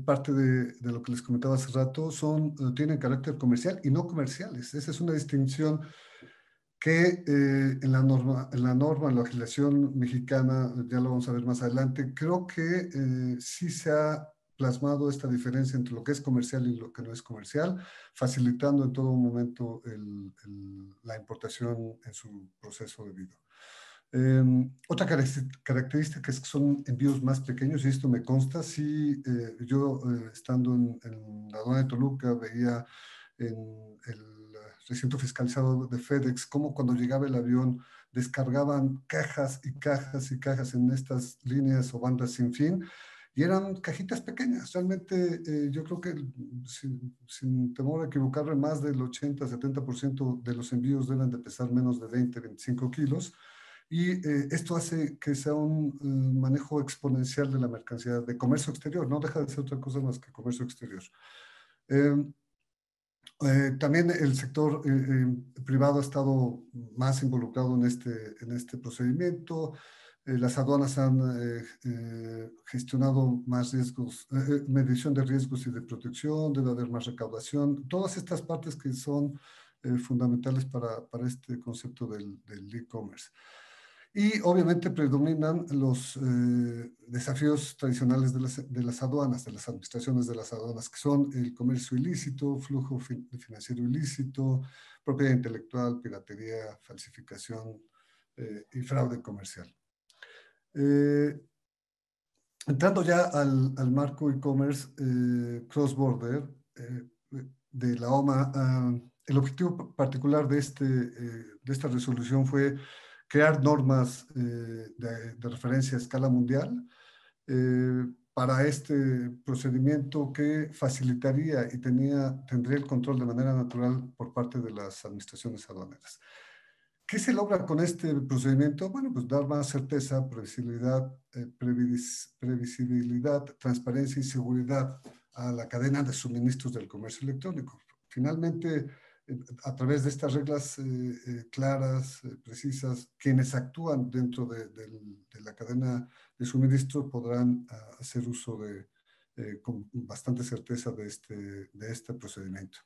Parte de lo que les comentaba hace rato, tienen carácter comercial y no comerciales. Esa es una distinción que en la norma, en la legislación mexicana, ya lo vamos a ver más adelante, creo que sí se ha plasmado esta diferencia entre lo que es comercial y lo que no es comercial, facilitando en todo momento la importación en su proceso debido. Otra característica es que son envíos más pequeños, y esto me consta. Sí, yo estando en la aduana de Toluca veía en el recinto fiscalizado de FedEx cómo cuando llegaba el avión descargaban cajas y cajas y cajas en estas líneas o bandas sin fin, y eran cajitas pequeñas. Realmente yo creo que sin temor a equivocarme, más del 80-70% de los envíos deben de pesar menos de 20-25 kilos. Y esto hace que sea un manejo exponencial de la mercancía de comercio exterior. No deja de ser otra cosa más que comercio exterior. También el sector privado ha estado más involucrado en este procedimiento. Las aduanas han gestionado más riesgos, medición de riesgos y de protección, debe haber más recaudación. Todas estas partes que son fundamentales para este concepto del e-commerce. Y obviamente predominan los desafíos tradicionales de las aduanas, de las administraciones de las aduanas, que son el comercio ilícito, flujo financiero ilícito, propiedad intelectual, piratería, falsificación y fraude comercial. Entrando ya al marco e-commerce cross-border de la OMA, el objetivo particular de esta resolución fue crear normas de referencia a escala mundial, para este procedimiento que facilitaría y tendría el control de manera natural por parte de las administraciones aduaneras. ¿Qué se logra con este procedimiento? Bueno, pues dar más certeza, previsibilidad, transparencia y seguridad a la cadena de suministros del comercio electrónico. Finalmente, a través de estas reglas claras, precisas, quienes actúan dentro de la cadena de suministro podrán hacer uso con bastante certeza de este procedimiento.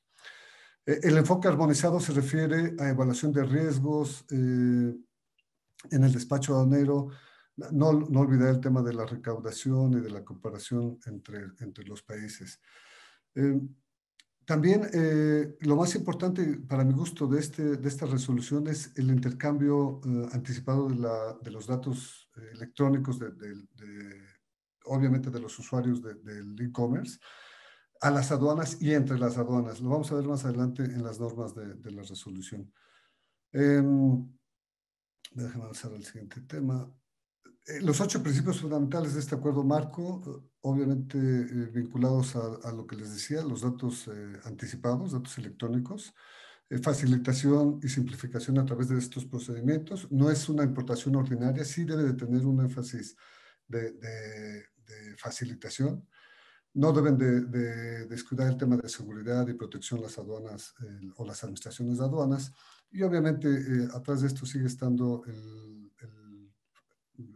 El enfoque armonizado se refiere a evaluación de riesgos en el despacho aduanero. No olvidar el tema de la recaudación y de la comparación entre los países. También lo más importante para mi gusto de esta resolución es el intercambio anticipado de los datos electrónicos, obviamente de los usuarios del e-commerce, a las aduanas y entre las aduanas. Lo vamos a ver más adelante en las normas de la resolución. Déjame avanzar al siguiente tema. Los 8 principios fundamentales de este acuerdo marco, obviamente vinculados a lo que les decía, los datos anticipados, datos electrónicos, facilitación y simplificación a través de estos procedimientos. No es una importación ordinaria, sí debe de tener un énfasis de facilitación. No deben de descuidar el tema de seguridad y protección las aduanas o las administraciones de aduanas. Y obviamente atrás de esto sigue estando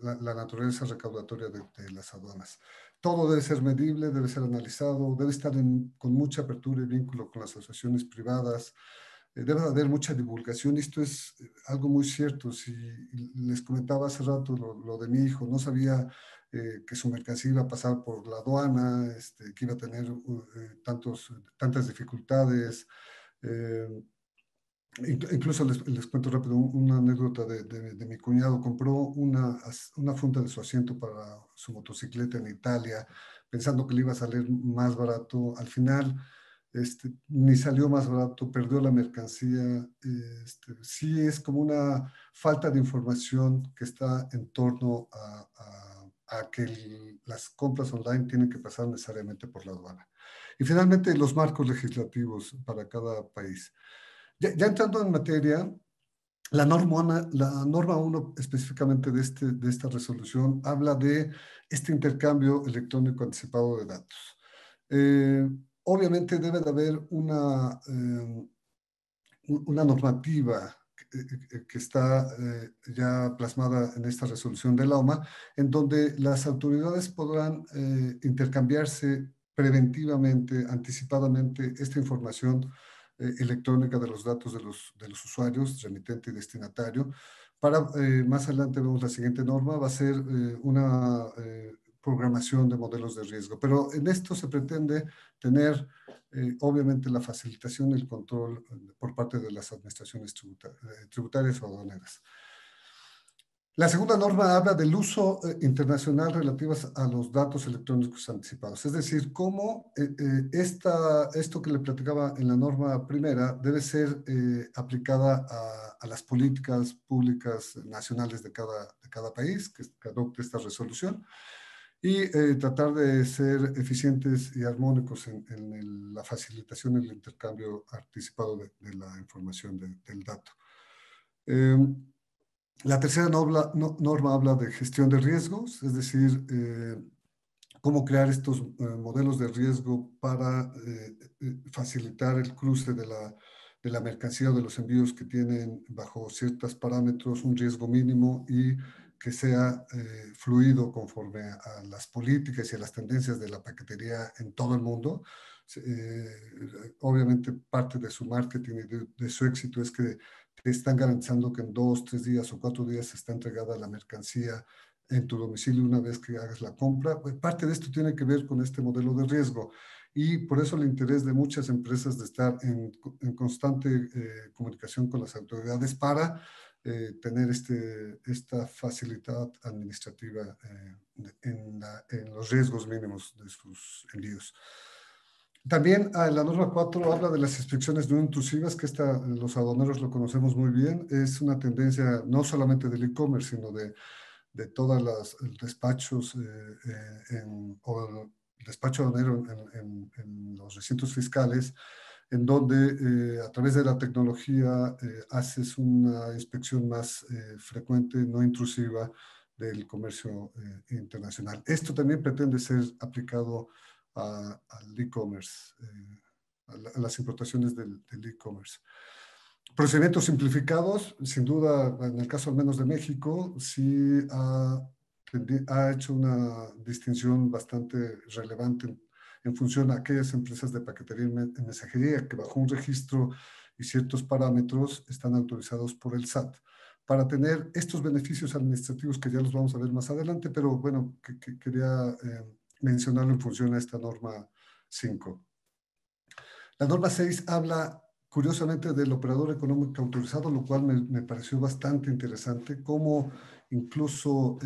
la naturaleza recaudatoria de las aduanas. Todo debe ser medible, debe ser analizado, debe estar con mucha apertura y vínculo con las asociaciones privadas. Debe haber mucha divulgación. Esto es algo muy cierto. Si les comentaba hace rato lo de mi hijo, no sabía que su mercancía iba a pasar por la aduana, que iba a tener tantas dificultades. Incluso les cuento rápido una anécdota de mi cuñado. Compró una funda de su asiento para su motocicleta en Italia, pensando que le iba a salir más barato. Al final, ni salió más barato, perdió la mercancía. Sí es como una falta de información que está en torno a que las compras online tienen que pasar necesariamente por la aduana. Y finalmente, los marcos legislativos para cada país. Ya entrando en materia, la norma 1 específicamente de esta resolución habla de este intercambio electrónico anticipado de datos. Obviamente debe de haber una normativa que está ya plasmada en esta resolución de la OMA, en donde las autoridades podrán intercambiarse preventivamente, anticipadamente, esta información electrónica de los datos de los usuarios, remitente y destinatario. Más adelante vemos la siguiente norma, va a ser una programación de modelos de riesgo. Pero en esto se pretende tener, obviamente, la facilitación y el control por parte de las administraciones tributarias o aduaneras. La segunda norma habla del uso internacional relativo a los datos electrónicos anticipados. Es decir, cómo esto que le platicaba en la norma primera debe ser aplicada a las políticas públicas nacionales de cada país que adopte esta resolución y tratar de ser eficientes y armónicos en la facilitación y el intercambio anticipado de la información del dato. La tercera norma habla de gestión de riesgos, es decir, cómo crear estos modelos de riesgo para facilitar el cruce de la mercancía o de los envíos que tienen bajo ciertos parámetros un riesgo mínimo y que sea fluido conforme a las políticas y a las tendencias de la paquetería en todo el mundo. Obviamente parte de su marketing y de su éxito es que te están garantizando que en 2, 3 días o 4 días está entregada la mercancía en tu domicilio una vez que hagas la compra. Pues parte de esto tiene que ver con este modelo de riesgo y por eso el interés de muchas empresas de estar en constante comunicación con las autoridades para tener esta facilidad administrativa en los riesgos mínimos de sus envíos. También la norma 4 habla de las inspecciones no intrusivas, que los aduaneros lo conocemos muy bien. Es una tendencia no solamente del e-commerce, sino de de todos los despachos o el despacho aduanero en los recintos fiscales, en donde a través de la tecnología haces una inspección más frecuente, no intrusiva, del comercio internacional. Esto también pretende ser aplicado al e-commerce, a las importaciones del e-commerce. Procedimientos simplificados, sin duda, en el caso al menos de México, sí ha hecho una distinción bastante relevante en función a aquellas empresas de paquetería y mensajería que bajo un registro y ciertos parámetros están autorizados por el SAT para tener estos beneficios administrativos que ya los vamos a ver más adelante, pero bueno, quería mencionarlo en función a esta norma 5. La norma 6 habla curiosamente del operador económico autorizado, lo cual me pareció bastante interesante, cómo incluso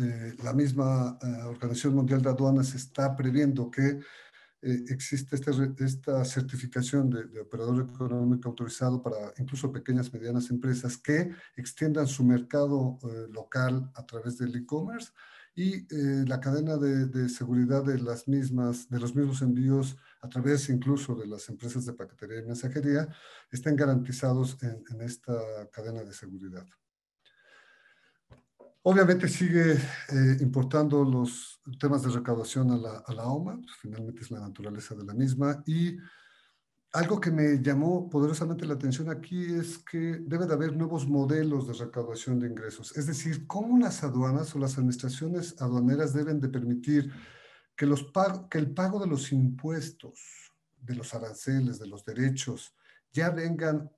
la misma Organización Mundial de Aduanas está previendo que existe esta certificación de operador económico autorizado para incluso pequeñas y medianas empresas que extiendan su mercado local a través del e-commerce y la cadena de seguridad de los mismos envíos a través incluso de las empresas de paquetería y mensajería estén garantizados en esta cadena de seguridad. Obviamente sigue importando los temas de recaudación a la OMA, pues finalmente es la naturaleza de la misma, y algo que me llamó poderosamente la atención aquí es que debe de haber nuevos modelos de recaudación de ingresos, es decir, cómo las aduanas o las administraciones aduaneras deben de permitir que el pago de los impuestos, de los aranceles, de los derechos, ya vengan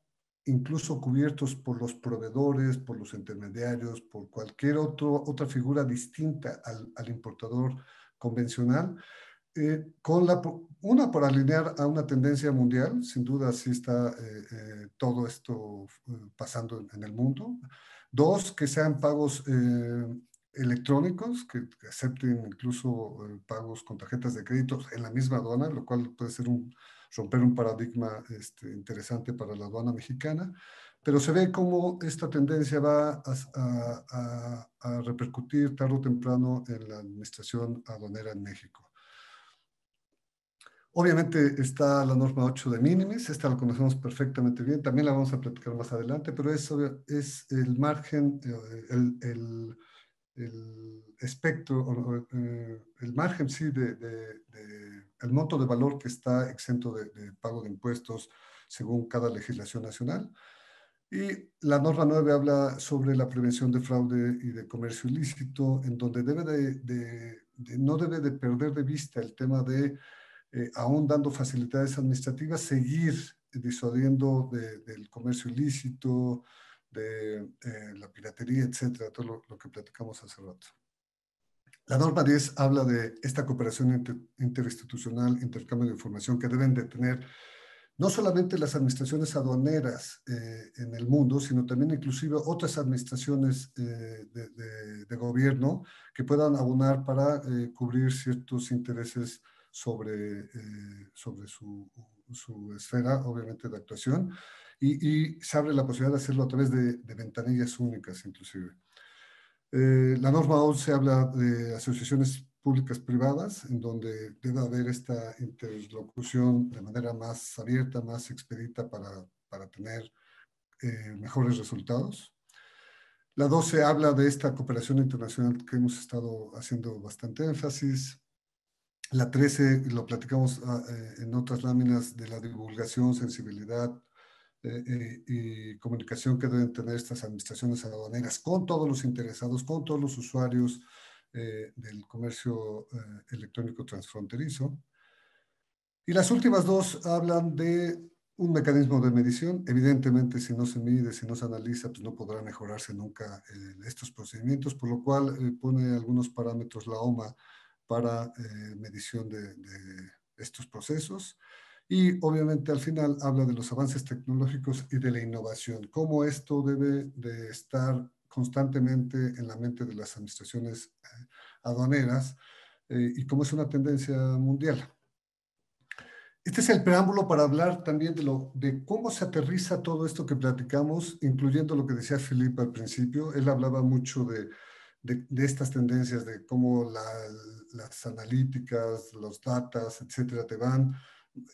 incluso cubiertos por los proveedores, por los intermediarios, por cualquier otra figura distinta al importador convencional, por alinear a una tendencia mundial, sin duda sí está todo esto pasando en el mundo. Dos, que sean pagos electrónicos, que acepten incluso pagos con tarjetas de crédito en la misma aduana, lo cual puede ser romper un paradigma interesante para la aduana mexicana, pero se ve cómo esta tendencia va a repercutir tarde o temprano en la administración aduanera en México. Obviamente está la norma 8 de minimis, esta la conocemos perfectamente bien, también la vamos a platicar más adelante, pero eso es el margen, el espectro, el margen, sí, el monto de valor que está exento de pago de impuestos según cada legislación nacional. Y la norma 9 habla sobre la prevención de fraude y de comercio ilícito, en donde no debe de perder de vista el tema de, aún dando facilidades administrativas, seguir disuadiendo del comercio ilícito, de la piratería, etcétera, todo lo que platicamos hace rato. La norma 10 habla de esta cooperación interinstitucional, intercambio de información que deben de tener no solamente las administraciones aduaneras en el mundo, sino también inclusive otras administraciones de gobierno que puedan abonar para cubrir ciertos intereses sobre su esfera, obviamente, de actuación. Y se abre la posibilidad de hacerlo a través de ventanillas únicas, inclusive. La norma 11 habla de asociaciones públicas privadas, en donde debe haber esta interlocución de manera más abierta, más expedita para tener mejores resultados. La 12 habla de esta cooperación internacional que hemos estado haciendo bastante énfasis. La 13 lo platicamos en otras láminas de la divulgación, sensibilidad y comunicación que deben tener estas administraciones aduaneras con todos los interesados, con todos los usuarios del comercio electrónico transfronterizo. Y las últimas dos hablan de un mecanismo de medición. Evidentemente, si no se mide, si no se analiza, pues no podrá mejorarse nunca estos procedimientos, por lo cual pone algunos parámetros la OMA para medición de estos procesos. Y obviamente al final habla de los avances tecnológicos y de la innovación, cómo esto debe de estar constantemente en la mente de las administraciones aduaneras y cómo es una tendencia mundial. Este es el preámbulo para hablar también de cómo se aterriza todo esto que platicamos, incluyendo lo que decía Felipe al principio. Él hablaba mucho de estas tendencias, de cómo las analíticas, los datas, etcétera, te van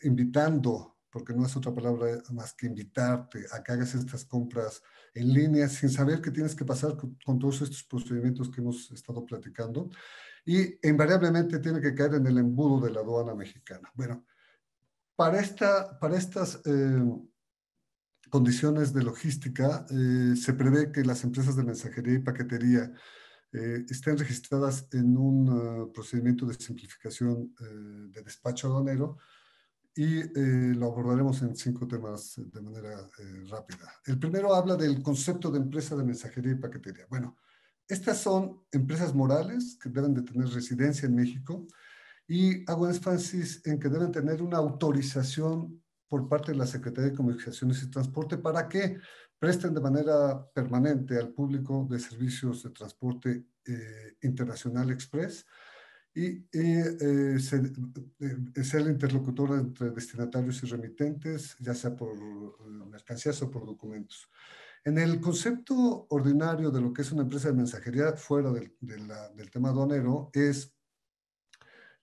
invitando, porque no es otra palabra más que invitarte a que hagas estas compras en línea sin saber qué tienes que pasar con todos estos procedimientos que hemos estado platicando, y invariablemente tiene que caer en el embudo de la aduana mexicana. Bueno, para estas condiciones de logística, se prevé que las empresas de mensajería y paquetería estén registradas en un procedimiento de simplificación de despacho aduanero, y lo abordaremos en 5 temas de manera rápida. El primero habla del concepto de empresa de mensajería y paquetería. Bueno, estas son empresas morales que deben de tener residencia en México, y hago énfasis en que deben tener una autorización por parte de la Secretaría de Comunicaciones y Transporte para que presten de manera permanente al público de servicios de transporte internacional express, y ser el interlocutor entre destinatarios y remitentes, ya sea por mercancías o por documentos. En el concepto ordinario de lo que es una empresa de mensajería fuera del tema aduanero es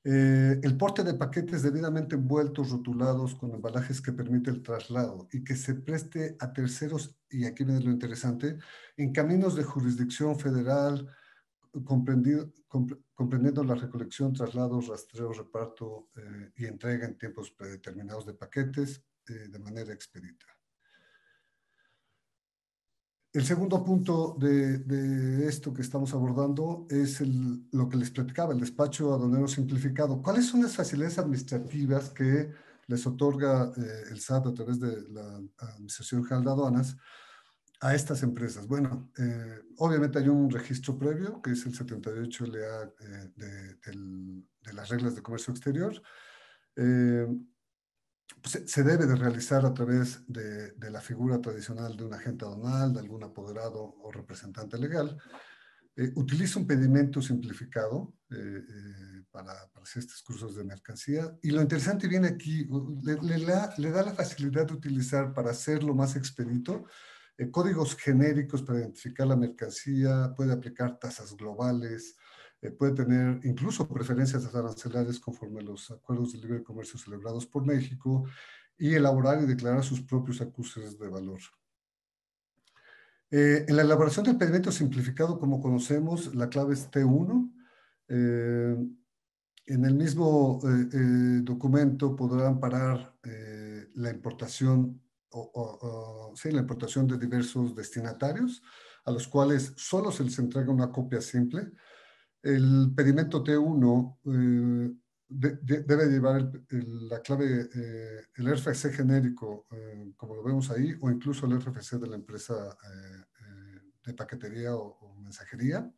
el porte de paquetes debidamente envueltos, rotulados, con embalajes que permite el traslado y que se preste a terceros, y aquí viene lo interesante, en caminos de jurisdicción federal, comprendiendo la recolección, traslados, rastreo, reparto y entrega en tiempos predeterminados de paquetes de manera expedita. El segundo punto de esto que estamos abordando es lo que les platicaba, el despacho aduanero simplificado. ¿Cuáles son las facilidades administrativas que les otorga el SAT a través de la Administración General de Aduanas a estas empresas? Bueno, obviamente hay un registro previo, que es el 78 LA de las reglas de comercio exterior. Se debe de realizar a través de la figura tradicional de un agente aduanal, de algún apoderado o representante legal. Utiliza un pedimento simplificado para hacer estos cursos de mercancía. Y lo interesante viene aquí, le da la facilidad de utilizar, para hacerlo más expedito, códigos genéricos para identificar la mercancía, puede aplicar tasas globales, puede tener incluso preferencias arancelarias conforme a los acuerdos de libre comercio celebrados por México, y elaborar y declarar sus propios acuses de valor. En la elaboración del pedimento simplificado, como conocemos, la clave es T1. En el mismo documento podrán amparar la importación la importación de diversos destinatarios, a los cuales solo se les entrega una copia simple. El pedimento T1 debe llevar la clave, el RFC genérico, como lo vemos ahí, o incluso el RFC de la empresa de paquetería o mensajería.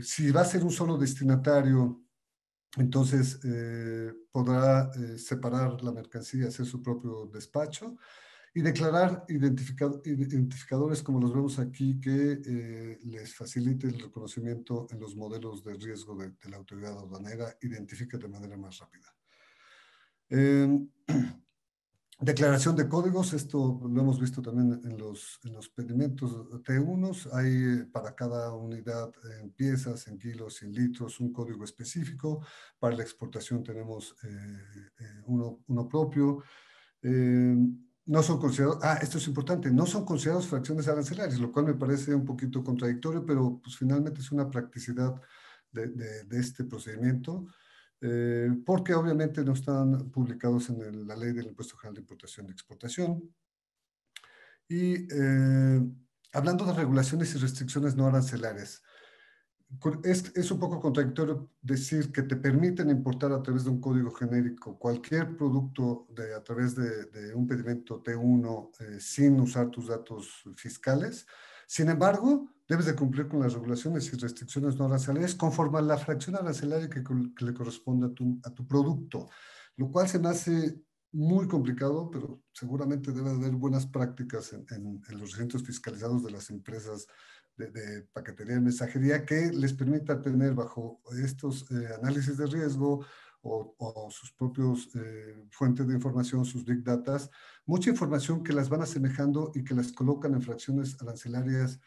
Si va a ser un solo destinatario, entonces podrá separar la mercancía, hacer su propio despacho y declarar identificadores, como los vemos aquí, que les facilite el reconocimiento en los modelos de riesgo de la autoridad aduanera, identifica de manera más rápida. Declaración de códigos, esto lo hemos visto también en los pedimentos T1. Hay para cada unidad en piezas, en kilos, en litros, un código específico. Para la exportación tenemos uno propio. No son considerados, esto es importante, no son considerados fracciones arancelarias, lo cual me parece un poquito contradictorio, pero pues finalmente es una practicidad de este procedimiento. Porque obviamente no están publicados en la ley del Impuesto General de Importación y Exportación. Y hablando de regulaciones y restricciones no arancelarias, es un poco contradictorio decir que te permiten importar a través de un código genérico cualquier producto a través de un pedimento T1 sin usar tus datos fiscales. Sin embargo, debes de cumplir con las regulaciones y restricciones no arancelarias conforme a la fracción arancelaria que le corresponde a tu producto, lo cual se me hace muy complicado, pero seguramente debe haber buenas prácticas en los recintos fiscalizados de las empresas de paquetería y mensajería que les permita tener bajo estos análisis de riesgo o sus propios fuentes de información, sus big data, mucha información que las van asemejando y que las colocan en fracciones arancelarias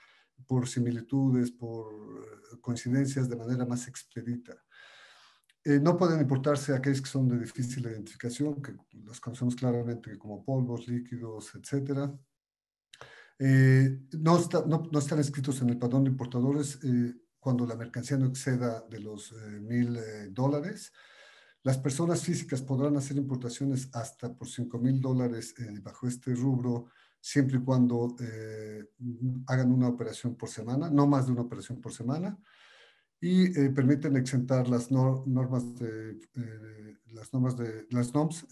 por similitudes, por coincidencias de manera más expedita. No pueden importarse aquellos que son de difícil identificación, que los conocemos claramente como polvos, líquidos, etc. No están escritos en el padrón de importadores cuando la mercancía no exceda de los $1,000. Las personas físicas podrán hacer importaciones hasta por $5,000 bajo este rubro, siempre y cuando hagan una operación por semana, no más de una operación por semana, y permiten exentar las normas de las NOMS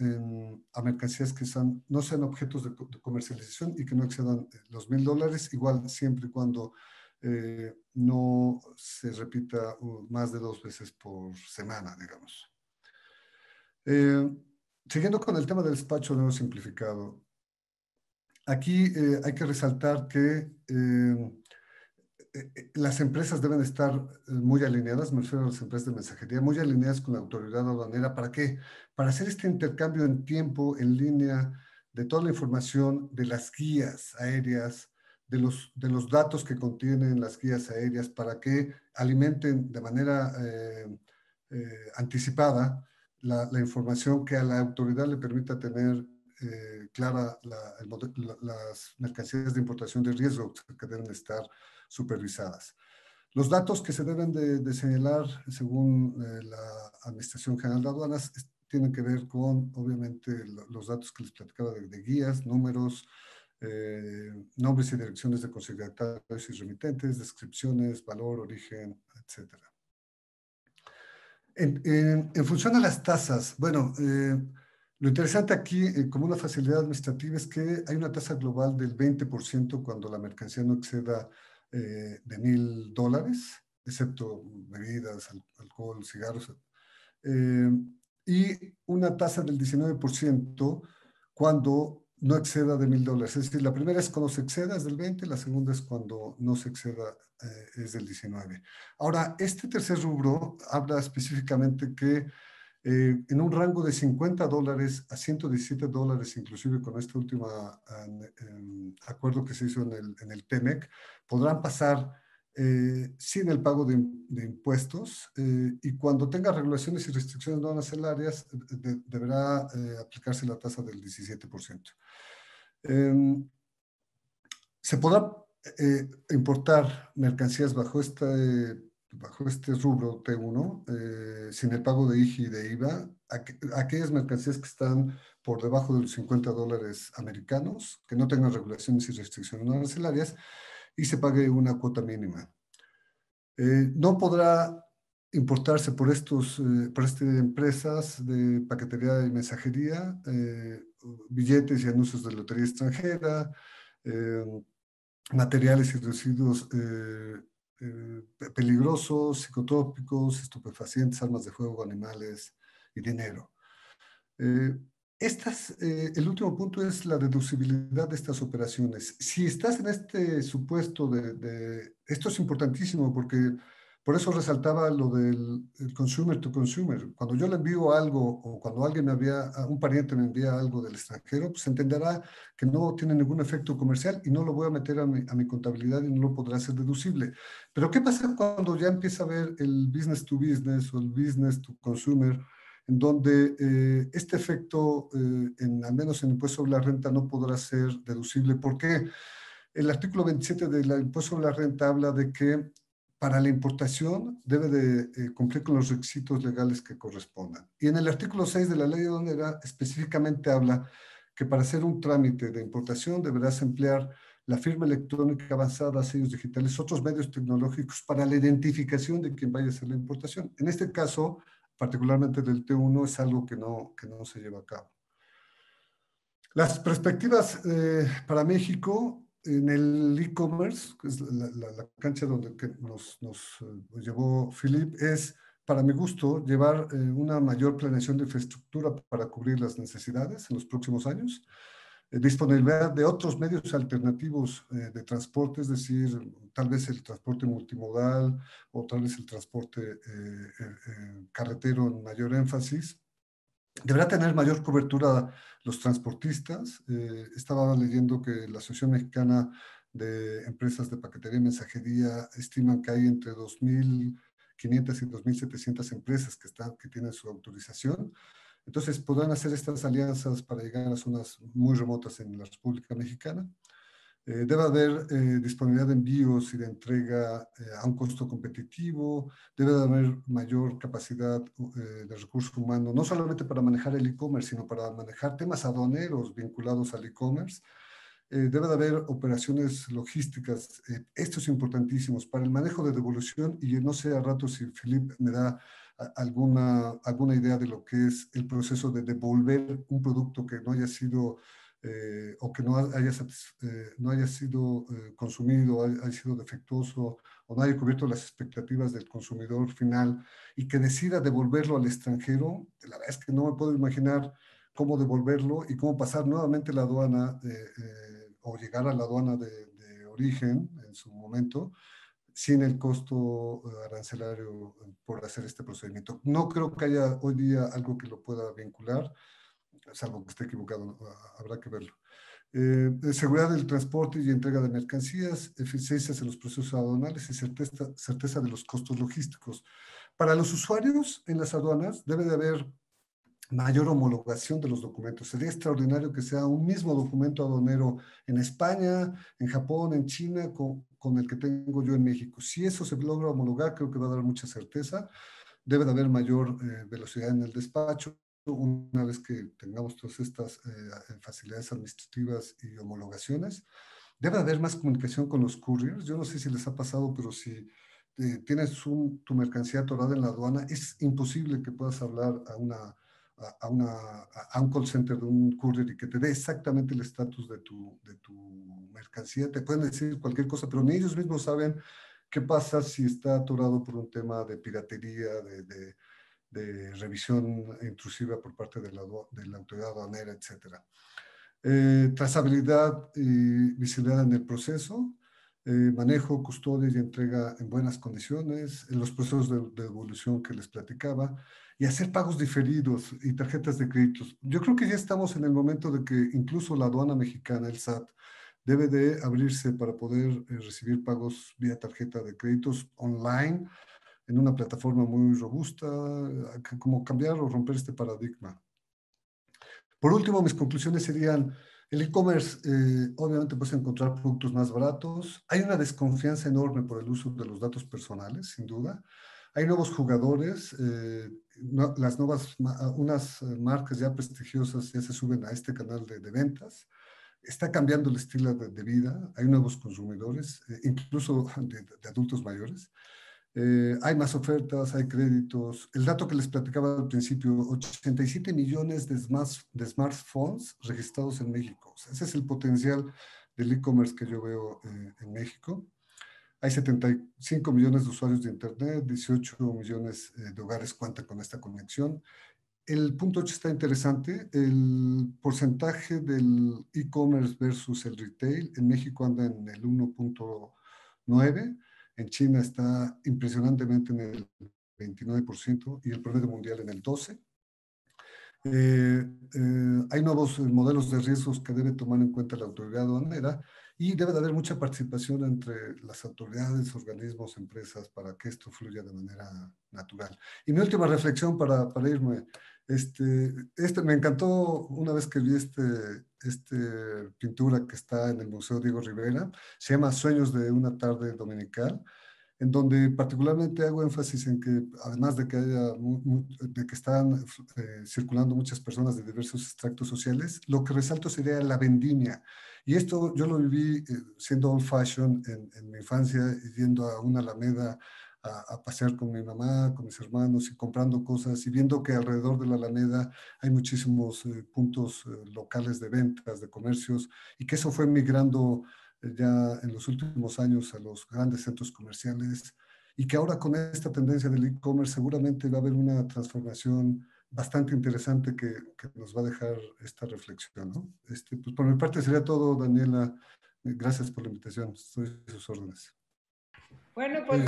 a mercancías que no sean objetos de comercialización y que no excedan los $1,000, igual siempre y cuando no se repita más de 2 veces por semana, digamos. Siguiendo con el tema del despacho nuevo simplificado, aquí hay que resaltar que las empresas deben estar muy alineadas, me refiero a las empresas de mensajería, muy alineadas con la autoridad aduanera. ¿Para qué? Para hacer este intercambio en tiempo, en línea, de toda la información de las guías aéreas, de los datos que contienen las guías aéreas, para que alimenten de manera anticipada la información que a la autoridad le permita tener clara las mercancías de importación de riesgo que deben estar supervisadas. Los datos que se deben de señalar según la Administración General de Aduanas tienen que ver con, obviamente, los datos que les platicaba de guías, números, nombres y direcciones de consignatarios y remitentes, descripciones, valor, origen, etc. En función a las tasas, bueno, lo interesante aquí, como una facilidad administrativa, es que hay una tasa global del 20% cuando la mercancía no exceda de $1,000, excepto bebidas, alcohol, cigarros, y una tasa del 19% cuando no exceda de $1,000. Es decir, la primera es cuando se exceda, es del 20, la segunda es cuando no se exceda, es del 19. Ahora, este tercer rubro habla específicamente que en un rango de $50 a $117, inclusive con este último acuerdo que se hizo en el TEMEC, podrán pasar sin el pago de impuestos, y cuando tenga regulaciones y restricciones no arancelarias, deberá aplicarse la tasa del 17%. Se podrá importar mercancías bajo este rubro T1 sin el pago de IGI y de IVA, aquellas mercancías que están por debajo de los $50 americanos, que no tengan regulaciones y restricciones no arancelarias, y se pague una cuota mínima. No podrá importarse por estas empresas de paquetería y mensajería, billetes y anuncios de lotería extranjera, materiales y residuos peligrosos, psicotrópicos, estupefacientes, armas de fuego, animales y dinero. El último punto es la deducibilidad de estas operaciones. Si estás en este supuesto esto es importantísimo porque por eso resaltaba lo del consumer to consumer. Cuando yo le envío algo o cuando un pariente me envía algo del extranjero, pues entenderá que no tiene ningún efecto comercial y no lo voy a meter a mi contabilidad y no lo podrá hacer deducible. Pero ¿qué pasa cuando ya empieza a ver el business to business o el business to consumer, en donde este efecto, al menos en el impuesto sobre la renta, no podrá ser deducible? ¿Por qué? El artículo 27 del impuesto sobre la renta habla de que para la importación debe de cumplir con los requisitos legales que correspondan. Y en el artículo 6 de la ley aduanera específicamente habla que para hacer un trámite de importación deberás emplear la firma electrónica avanzada, sellos digitales, otros medios tecnológicos para la identificación de quien vaya a hacer la importación. En este caso, particularmente del T1, es algo que no se lleva a cabo. Las perspectivas para México en el e-commerce, que es la cancha donde nos llevó Philip, es, para mi gusto, llevar una mayor planeación de infraestructura para cubrir las necesidades en los próximos años, disponibilidad de otros medios alternativos de transporte, es decir, tal vez el transporte multimodal o tal vez el transporte carretero en mayor énfasis. Deberá tener mayor cobertura los transportistas. Estaba leyendo que la Asociación Mexicana de empresas de paquetería y mensajería estiman que hay entre 2.500 y 2.700 empresas que tienen su autorización. Entonces, podrán hacer estas alianzas para llegar a zonas muy remotas en la República Mexicana. Debe haber disponibilidad de envíos y de entrega a un costo competitivo. Debe haber mayor capacidad de recurso humano, no solamente para manejar el e-commerce, sino para manejar temas aduaneros vinculados al e-commerce. Debe de haber operaciones logísticas. Esto es importantísimo para el manejo de devolución, y no sé a rato si Philippe me da alguna idea de lo que es el proceso de devolver un producto que no haya sido o que no haya sido consumido, haya sido defectuoso o no haya cubierto las expectativas del consumidor final y que decida devolverlo al extranjero. La verdad es que no me puedo imaginar cómo devolverlo y cómo pasar nuevamente la aduana o llegar a la aduana de origen en su momento sin el costo arancelario por hacer este procedimiento. No creo que haya hoy día algo que lo pueda vincular, salvo que esté equivocado, ¿no? Habrá que verlo. Seguridad del transporte y entrega de mercancías, eficiencias en los procesos aduanales y certeza de los costos logísticos. Para los usuarios en las aduanas debe de haber mayor homologación de los documentos. Sería extraordinario que sea un mismo documento aduanero en España, en Japón, en China, con el que tengo yo en México. Si eso se logra homologar, creo que va a dar mucha certeza. Debe de haber mayor velocidad en el despacho. Una vez que tengamos todas estas facilidades administrativas y homologaciones, debe haber más comunicación con los couriers. Yo no sé si les ha pasado, pero si tienes tu mercancía atorada en la aduana, es imposible que puedas hablar a un call center de un courier y que te dé exactamente el estatus de tu mercancía. Te pueden decir cualquier cosa, pero ni ellos mismos saben qué pasa si está atorado por un tema de piratería, de revisión intrusiva por parte de la autoridad aduanera, etc. Trazabilidad y visibilidad en el proceso, manejo, custodia y entrega en buenas condiciones, en los procesos de devolución que les platicaba, y hacer pagos diferidos y tarjetas de créditos. Yo creo que ya estamos en el momento de que incluso la aduana mexicana, el SAT, debe de abrirse para poder recibir pagos vía tarjeta de créditos online en una plataforma muy robusta, como cambiar o romper este paradigma. Por último, mis conclusiones serían: el e-commerce, obviamente puedes encontrar productos más baratos. Hay una desconfianza enorme por el uso de los datos personales, sin duda. Hay nuevos jugadores, unas marcas ya prestigiosas ya se suben a este canal de ventas. Está cambiando el estilo de vida. Hay nuevos consumidores, incluso de adultos mayores. Hay más ofertas, hay créditos. El dato que les platicaba al principio, 87 millones de smartphones registrados en México. O sea, ese es el potencial del e-commerce que yo veo en México. Hay 75 millones de usuarios de Internet, 18 millones de hogares cuentan con esta conexión. El punto 8 está interesante. El porcentaje del e-commerce versus el retail en México anda en el 1.9%. En China está impresionantemente en el 29% y el promedio mundial en el 12%. Hay nuevos modelos de riesgos que debe tomar en cuenta la autoridad aduanera y debe de haber mucha participación entre las autoridades, organismos, empresas para que esto fluya de manera natural. Y mi última reflexión para irme, me encantó una vez que vi pintura que está en el Museo Diego Rivera, se llama Sueños de una tarde dominical, en donde particularmente hago énfasis en que además de que están circulando muchas personas de diversos extractos sociales, lo que resalto sería la vendimia. Y esto yo lo viví siendo old fashion en mi infancia, yendo a una alameda a pasear con mi mamá, con mis hermanos y comprando cosas y viendo que alrededor de la alameda hay muchísimos puntos locales de ventas, de comercios, y que eso fue migrando ya en los últimos años a los grandes centros comerciales, y que ahora con esta tendencia del e-commerce seguramente va a haber una transformación bastante interesante que nos va a dejar esta reflexión, ¿no? Pues por mi parte sería todo, Daniela. Gracias por la invitación. Estoy a sus órdenes. Bueno, pues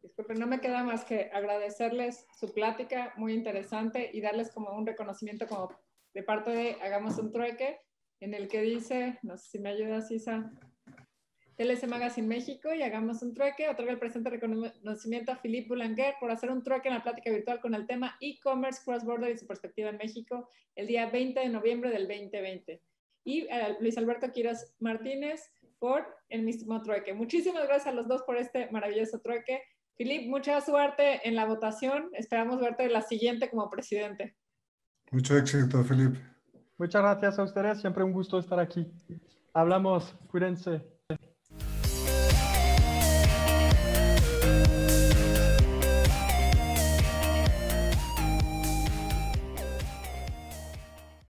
disculpen, no me queda más que agradecerles su plática muy interesante y darles como un reconocimiento como de parte de Hagamos un Trueque. en el que dice, no sé si me ayudas, Isa, TLC Magazine México y hagamos un trueque. Otorga el presente reconocimiento a Philippe Boulanger por hacer un trueque en la plática virtual con el tema e-commerce cross-border y su perspectiva en México el día 20 de noviembre del 2020. Y Luis Alberto Quiroz Martínez por el mismo trueque. Muchísimas gracias a los dos por este maravilloso trueque. Philippe, mucha suerte en la votación. Esperamos verte en la siguiente como presidente. Mucho éxito, Philippe. Muchas gracias a ustedes. Siempre un gusto estar aquí. Hablamos. Cuídense.